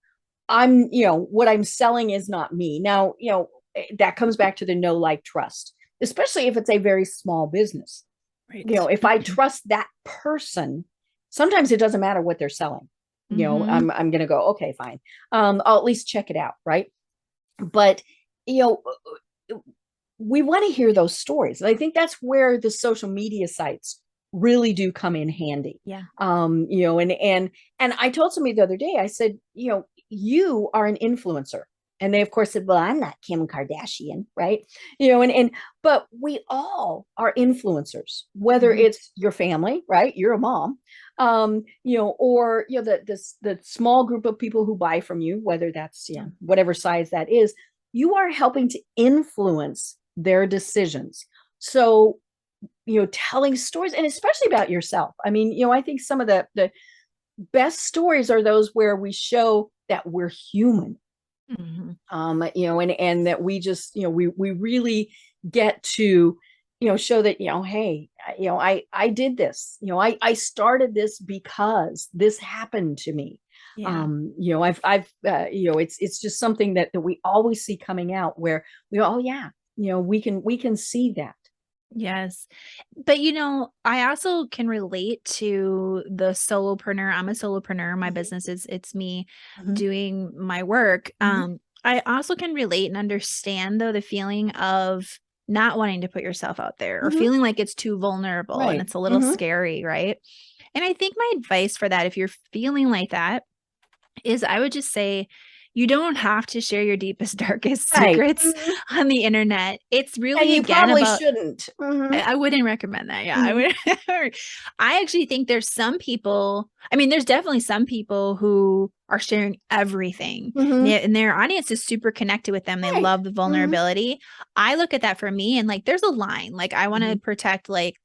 What I'm selling is not me. Now, that comes back to the know, like, trust, especially if it's a very small business. Right. If I trust that person, sometimes it doesn't matter what they're selling. I'm going to go, okay, fine. I'll at least check it out. Right. But, we want to hear those stories. And I think that's where the social media sites really do come in handy. Yeah. And I told somebody the other day, I said, you are an influencer. And they of course said, well, I'm not Kim Kardashian. Right. But we all are influencers, whether it's your family, right? You're a mom, or, the small group of people who buy from you, whether that's, whatever size that is, you are helping to influence their decisions. So, telling stories, and especially about yourself. I mean, I think some of the best stories are those where we show that we're human. And that we just, we really get to, show that, hey, I did this, I started this because this happened to me. Yeah. It's just something that we always see coming out, where we can see that. Yes. But, I also can relate to the solopreneur. I'm a solopreneur. My business it's me doing my work. I also can relate and understand, though, the feeling of not wanting to put yourself out there or feeling like it's too vulnerable and it's a little scary. Right. And I think my advice for that, if you're feeling like that, is I would just say, you don't have to share your deepest, darkest secrets on the internet. It's really, and you again, probably about, shouldn't. I wouldn't recommend that. Yeah, I would. I actually think there's some people, there's definitely some people who are sharing everything and their audience is super connected with them. They love the vulnerability. I look at that for me and like, there's a line, like I want to protect like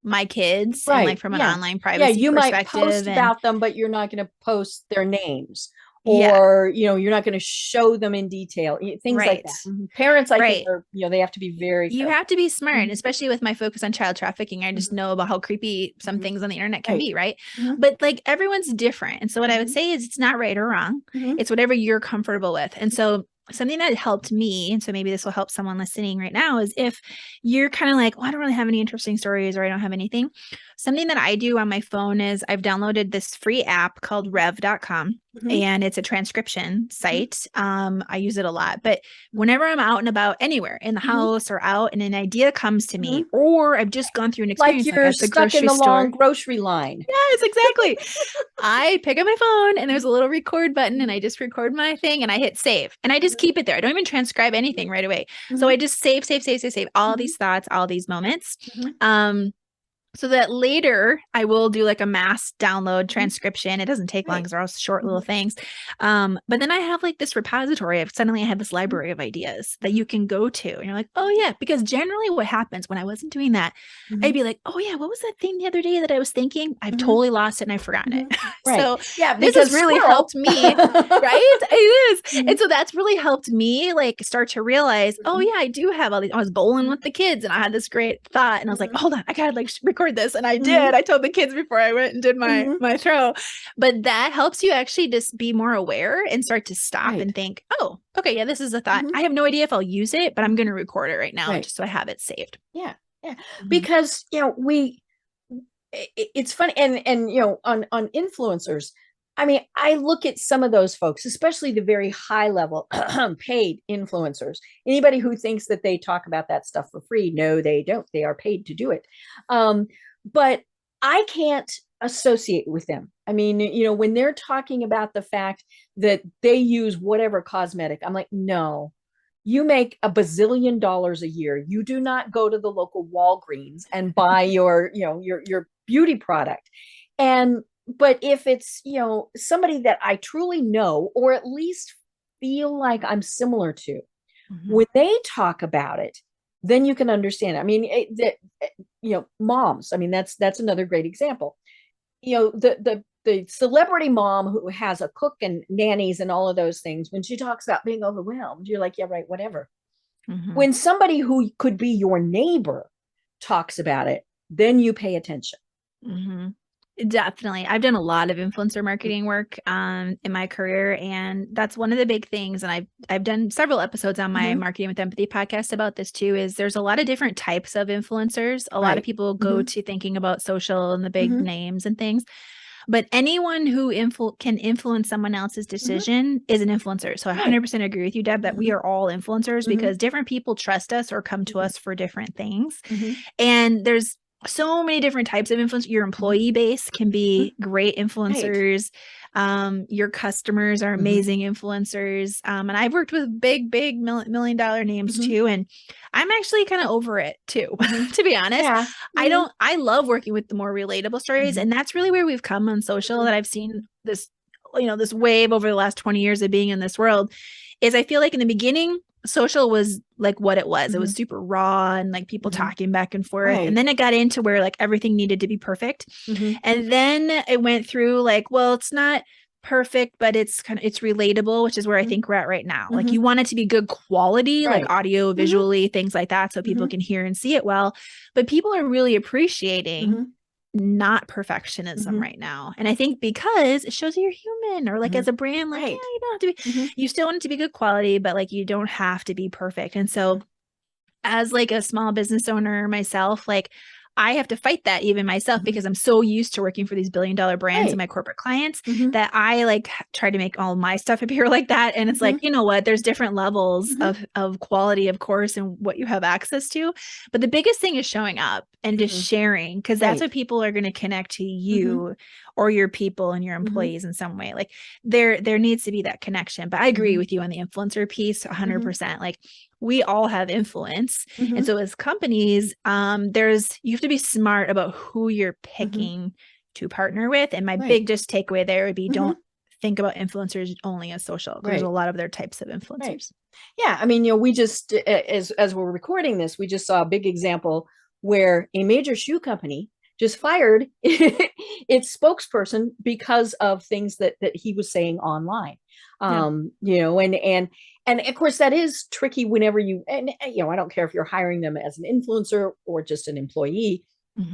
my kids and like from an online privacy you perspective. Might post about them, but you're not going to post their names. Or, you're not going to show them in detail, things like that. Parents, I think, are, they have to be very careful. Have to be smart. And especially with my focus on child trafficking, I just know about how creepy some things on the internet can be. Right. But like everyone's different. And so what I would say is it's not right or wrong. It's whatever you're comfortable with. And so something that helped me, and so maybe this will help someone listening right now, is if you're kind of like, I don't really have any interesting stories, or I don't have anything. Something that I do on my phone is I've downloaded this free app called rev.com. And it's a transcription site. I use it a lot, but whenever I'm out and about anywhere in the house or out and an idea comes to me, or I've just gone through an experience like you're at the stuck in the long grocery line. Yes, exactly. I pick up my phone and there's a little record button and I just record my thing and I hit save and I just keep it there. I don't even transcribe anything right away. So I just save all these thoughts, all these moments. so that later I will do like a mass download transcription. It doesn't take long because they're all short little things. But then I have like this repository of suddenly I have this library of ideas that you can go to. And you're like, oh yeah, because generally what happens when I wasn't doing that, I'd be like, oh yeah, what was that thing the other day that I was thinking? I've totally lost it and I've forgotten it. Right. So Yeah, this because has really squirrel. helped me, right? It is. And so that's really helped me like start to realize, oh yeah, I do have all these. I was bowling with the kids and I had this great thought and I was like, hold on, I gotta like record this. And I did. I told the kids before I went and did my throw. But that helps you actually just be more aware and start to stop and think, oh, okay, yeah, this is a thought. I have no idea if I'll use it, but I'm going to record it right now just so I have it saved. Yeah. Yeah. Because, it's funny. And, on influencers, I mean, I look at some of those folks, especially the very high level paid influencers. Anybody who thinks that they talk about that stuff for free, no, they don't. They are paid to do it. But I can't associate with them. I mean, when they're talking about the fact that they use whatever cosmetic, I'm like, no, you make $1 bazillion a year. You do not go to the local Walgreens and buy your beauty product. But if it's, somebody that I truly know, or at least feel like I'm similar to, when they talk about it, then you can understand. I mean, moms, I mean, that's another great example. The celebrity mom who has a cook and nannies and all of those things, when she talks about being overwhelmed, you're like, yeah, right, whatever. When somebody who could be your neighbor talks about it, then you pay attention. Definitely. I've done a lot of influencer marketing work in my career. And that's one of the big things. And I've done several episodes on my Marketing with Empathy podcast about this too, is there's a lot of different types of influencers. A lot of people go to thinking about social and the big names and things. But anyone who can influence someone else's decision is an influencer. So I 100% agree with you, Deb, that we are all influencers because different people trust us or come to us for different things. And there's so many different types of influence. Your employee base can be great influencers. Your customers are amazing influencers. And I've worked with big million-dollar names too. And I'm actually kind of over it too, to be honest. Yeah. I love working with the more relatable stories. And that's really where we've come on social that I've seen this, this wave over the last 20 years of being in this world is I feel like in the beginning, social was like what it was. It was super raw and like people talking back and forth. And then it got into where like everything needed to be perfect. And then it went through like, well, it's not perfect, but it's relatable, which is where I think we're at right now. Like you want it to be good quality, like audio, visually, things like that. So people can hear and see it well, but people are really appreciating not perfectionism right now. And I think because it shows you're human or like as a brand, like, yeah, you don't have to be, you still want it to be good quality, but like, you don't have to be perfect. And so as like a small business owner myself, like I have to fight that even myself because I'm so used to working for these billion-dollar brands and my corporate clients that I like try to make all my stuff appear like that. And it's like, you know what, there's different levels of quality, of course, and what you have access to. But the biggest thing is showing up and just sharing, because that's what people are going to connect to you or your people and your employees in some way. Like there needs to be that connection. But I agree with you on the influencer piece 100%. Like we all have influence. And so as companies, you have to be smart about who you're picking to partner with. And my big just takeaway there would be don't think about influencers only as social. There's a lot of other types of influencers. Yeah. I mean, we just, as we're recording this, we just saw a big example where a major shoe company just fired its spokesperson because of things that he was saying online. And of course that is tricky whenever I don't care if you're hiring them as an influencer or just an employee,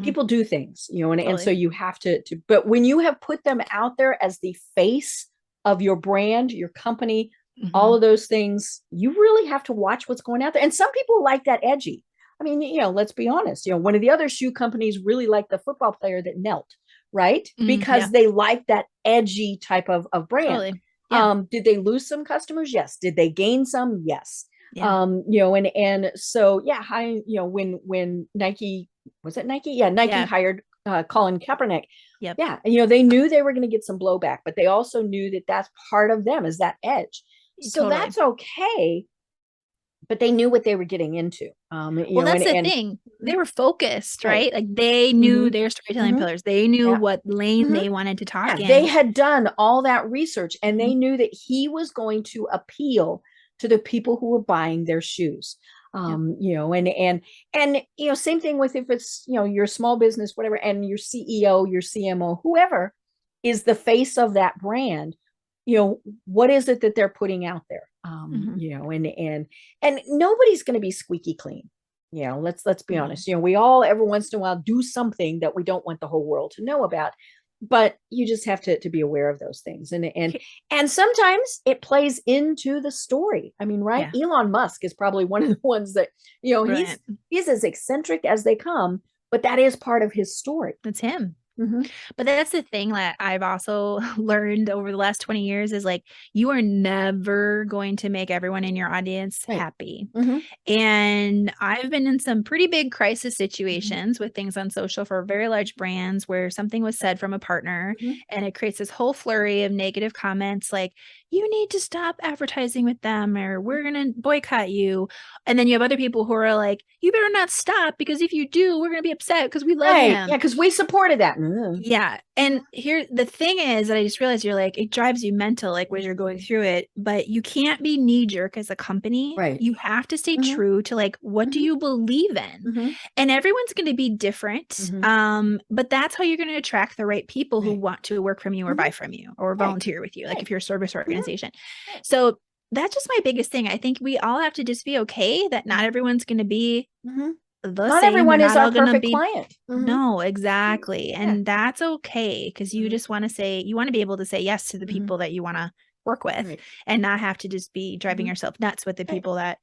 people do things, and so you have to, but when you have put them out there as the face of your brand, your company, all of those things, you really have to watch what's going out there. And some people like that edgy. I mean, let's be honest, one of the other shoe companies really liked the football player that knelt, right? Because they like that edgy type of brand. Totally. Yeah. Did they lose some customers? Yes. Did they gain some? Yes. Yeah. And so, when Nike, was it Nike? Yeah. Nike hired Colin Kaepernick. Yep. Yeah. And, they knew they were going to get some blowback, but they also knew that that's part of them, is that edge. So that's okay. but they knew what they were getting into. Well, that's the thing. They were focused, right? Like they Mm-hmm. knew their storytelling Mm-hmm. pillars. They knew Yeah. what lane Mm-hmm. they wanted to talk in. They had done all that research, and they Mhm. knew that he was going to appeal to the people who were buying their shoes. You know, and you know, same thing with if it's, you know, your small business, whatever, and your CEO, your CMO, whoever is the face of that brand, you know, what is it that they're putting out there? You know, and nobody's going to be squeaky clean. You know, let's be honest. You know, we all every once in a while do something that we don't want the whole world to know about, but you just have to be aware of those things, and sometimes it plays into the story. I mean, right? Elon Musk is probably one of the ones that, you know, he's as eccentric as they come, but that is part of his story. That's him. But that's the thing that I've also learned over the last 20 years is like, you are never going to make everyone in your audience happy. And I've been in some pretty big crisis situations with things on social for very large brands where something was said from a partner and it creates this whole flurry of negative comments like, you need to stop advertising with them, or we're going to boycott you. And then you have other people who are like, you better not stop, because if you do, we're going to be upset because we love him. Yeah, because we supported that. Yeah. And here, the thing is that I just realized, you're like, it drives you mental, like when you're going through it, but you can't be knee jerk as a company. You have to stay true to like, what do you believe in? And everyone's going to be different. But that's how you're going to attract the right people who want to work from you or buy from you or volunteer with you. Like if you're a service organization. So that's just my biggest thing. I think we all have to just be okay that not everyone's going to be not same. Everyone not is our perfect client. No, exactly. And that's okay, because you just want to say, you want to be able to say yes to the people that you want to work with and not have to just be driving yourself nuts with the people that,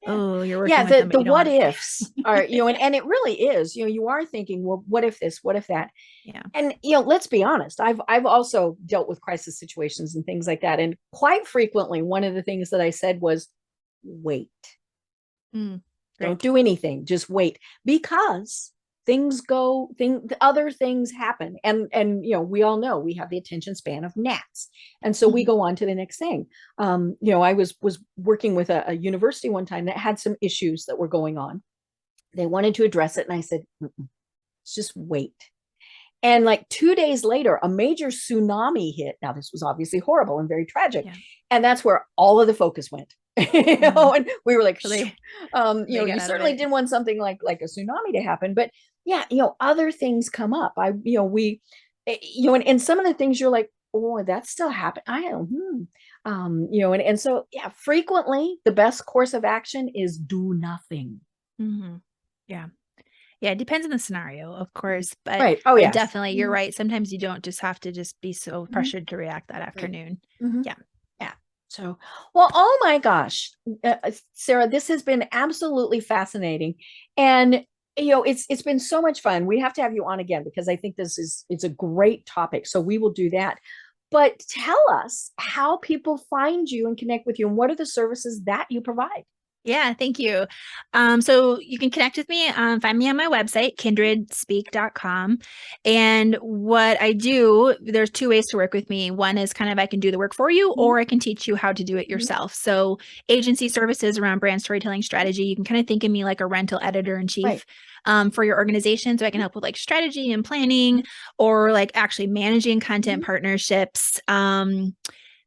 oh, you're working with them. The what ifs are, you know, and it really is, you know, you are thinking, well, what if this, what if that? And, you know, let's be honest, I've also dealt with crisis situations and things like that. And quite frequently, one of the things that I said was, wait. Don't do anything, just wait, because other things happen, and you know, we all know we have the attention span of gnats, and so we go on to the next thing. You know, I was working with a university one time that had some issues that were going on. They wanted to address it, and I said, let's just wait. And like 2 days later, a major tsunami hit. Now, this was obviously horrible and very tragic, and that's where all of the focus went. You know, and we were like, you know, you certainly didn't want something like a tsunami to happen, but yeah, you know, other things come up. You know, you know, and some of the things you're like, oh, that's still happening. I don't, you know, and so yeah, frequently the best course of action is do nothing. Yeah, it depends on the scenario, of course, but definitely, you're right. Sometimes you don't just have to just be so pressured to react that afternoon. Yeah. So, well, oh my gosh, Sarah, this has been absolutely fascinating. And, you know, it's been so much fun. We have to have you on again, because I think it's a great topic. So we will do that. But tell us how people find you and connect with you, and what are the services that you provide? Yeah, thank you. So you can connect with me, find me on my website, kindredspeak.com. And what I do, there's 2 ways to work with me. One is kind of, I can do the work for you, or I can teach you how to do it yourself. So agency services around brand storytelling strategy, you can kind of think of me like a rental editor in chief for your organization. So I can help with like strategy and planning, or like actually managing content partnerships,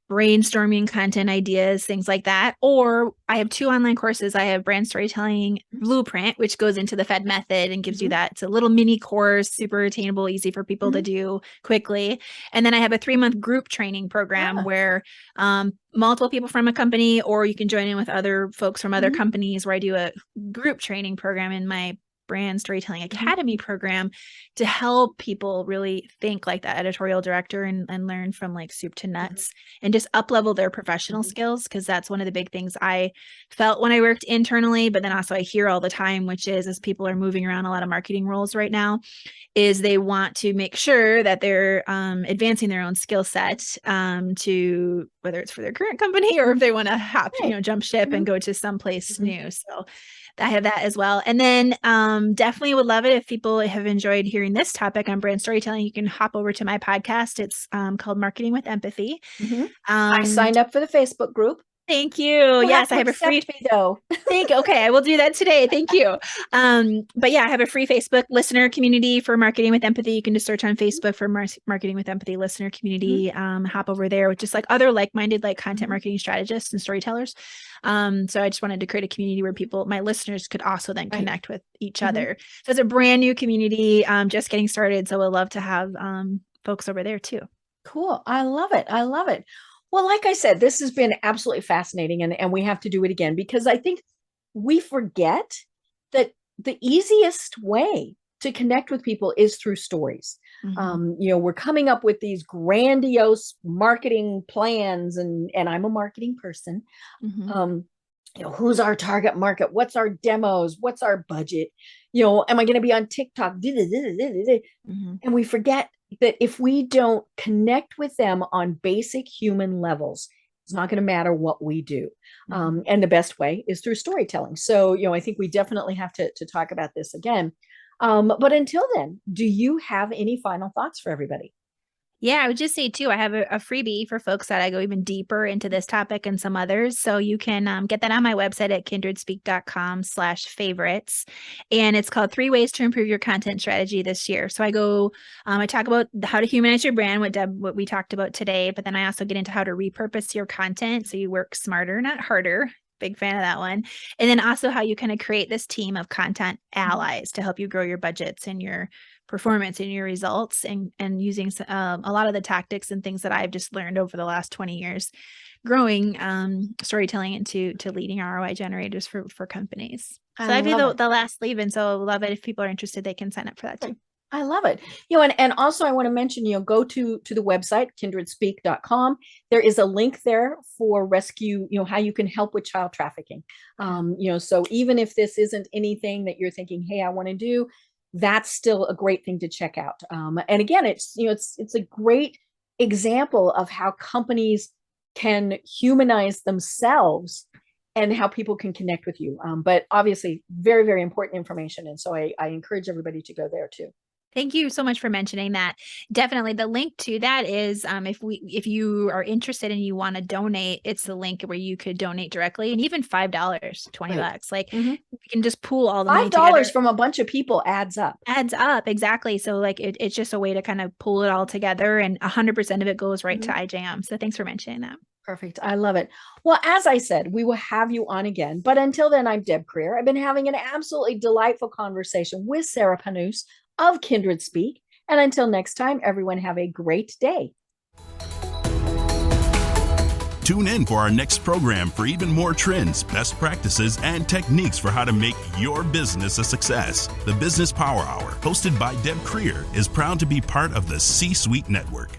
brainstorming content ideas, things like that. Or I have 2 online courses. I have Brand Storytelling Blueprint, which goes into the FED method and gives you that. It's a little mini course, super attainable, easy for people to do quickly. And then I have a 3-month group training program where multiple people from a company, or you can join in with other folks from other companies, where I do a group training program in my Brand Storytelling Academy program to help people really think like that editorial director and learn from like soup to nuts and just up level their professional skills. Cause that's one of the big things I felt when I worked internally, but then also I hear all the time, which is, as people are moving around a lot of marketing roles right now, is they want to make sure that they're advancing their own skill set to, whether it's for their current company or if they want to hop, you know, jump ship and go to someplace new. So I have that as well. And then definitely would love it if people have enjoyed hearing this topic on brand storytelling. You can hop over to my podcast. It's called Marketing with Empathy. I signed up for the Facebook group. Thank you. Yes, I have a free fee though. Okay, I will do that today. Thank you. But yeah, I have a free Facebook listener community for Marketing with Empathy. You can just search on Facebook for Marketing with Empathy listener community. Hop over there with just like other like-minded, like content marketing strategists and storytellers. So I just wanted to create a community where my listeners could also then connect with each other. So it's a brand new community, just getting started. So we'd love to have folks over there too. Cool. I love it. I love it. Well, like I said, this has been absolutely fascinating, and we have to do it again because I think we forget that the easiest way to connect with people is through stories. We're coming up with these grandiose marketing plans, and I'm a marketing person. Who's our target market? What's our demos? What's our budget? Am I going to be on TikTok? And we forget that if we don't connect with them on basic human levels, it's not going to matter what we do. And the best way is through storytelling. So, I think we definitely have to talk about this again. But until then, do you have any final thoughts for everybody? Yeah, I would just say too, I have a freebie for folks that I go even deeper into this topic and some others. So you can get that on my website at kindredspeak.com/favorites. And it's called 3 Ways to Improve Your Content Strategy This Year. So I talk about how to humanize your brand, what we talked about today, but then I also get into how to repurpose your content so you work smarter, not harder. Big fan of that one. And then also how you kind of create this team of content allies to help you grow your budgets and your performance and your results, and using a lot of the tactics and things that I've just learned over the last 20 years growing storytelling into leading ROI generators for companies. So that'd be the last leave. And so I love it. If people are interested, they can sign up for that too. I love it. And also I want to mention, go to the website, kindredspeak.com. There is a link there for rescue, how you can help with child trafficking. So even if this isn't anything that you're thinking, hey, I want to do, that's still a great thing to check out. And again, it's a great example of how companies can humanize themselves and how people can connect with you. But obviously very, very important information. And so I encourage everybody to go there too. Thank you so much for mentioning that. Definitely. The link to that is if you are interested and you want to donate, it's the link where you could donate directly, and even $5, $20. Like you can just pool all the money together. $5 from a bunch of people adds up. Exactly. So like it's just a way to kind of pull it all together, and 100% of it goes right to iJam. So thanks for mentioning that. Perfect. I love it. Well, as I said, we will have you on again. But until then, I'm Deb Creer. I've been having an absolutely delightful conversation with Sarah Panus of Kindred Speak. And until next time, everyone have a great day. Tune in for our next program for even more trends, best practices, and techniques for how to make your business a success. The Business Power Hour, hosted by Deb Creer, is proud to be part of the C-Suite Network.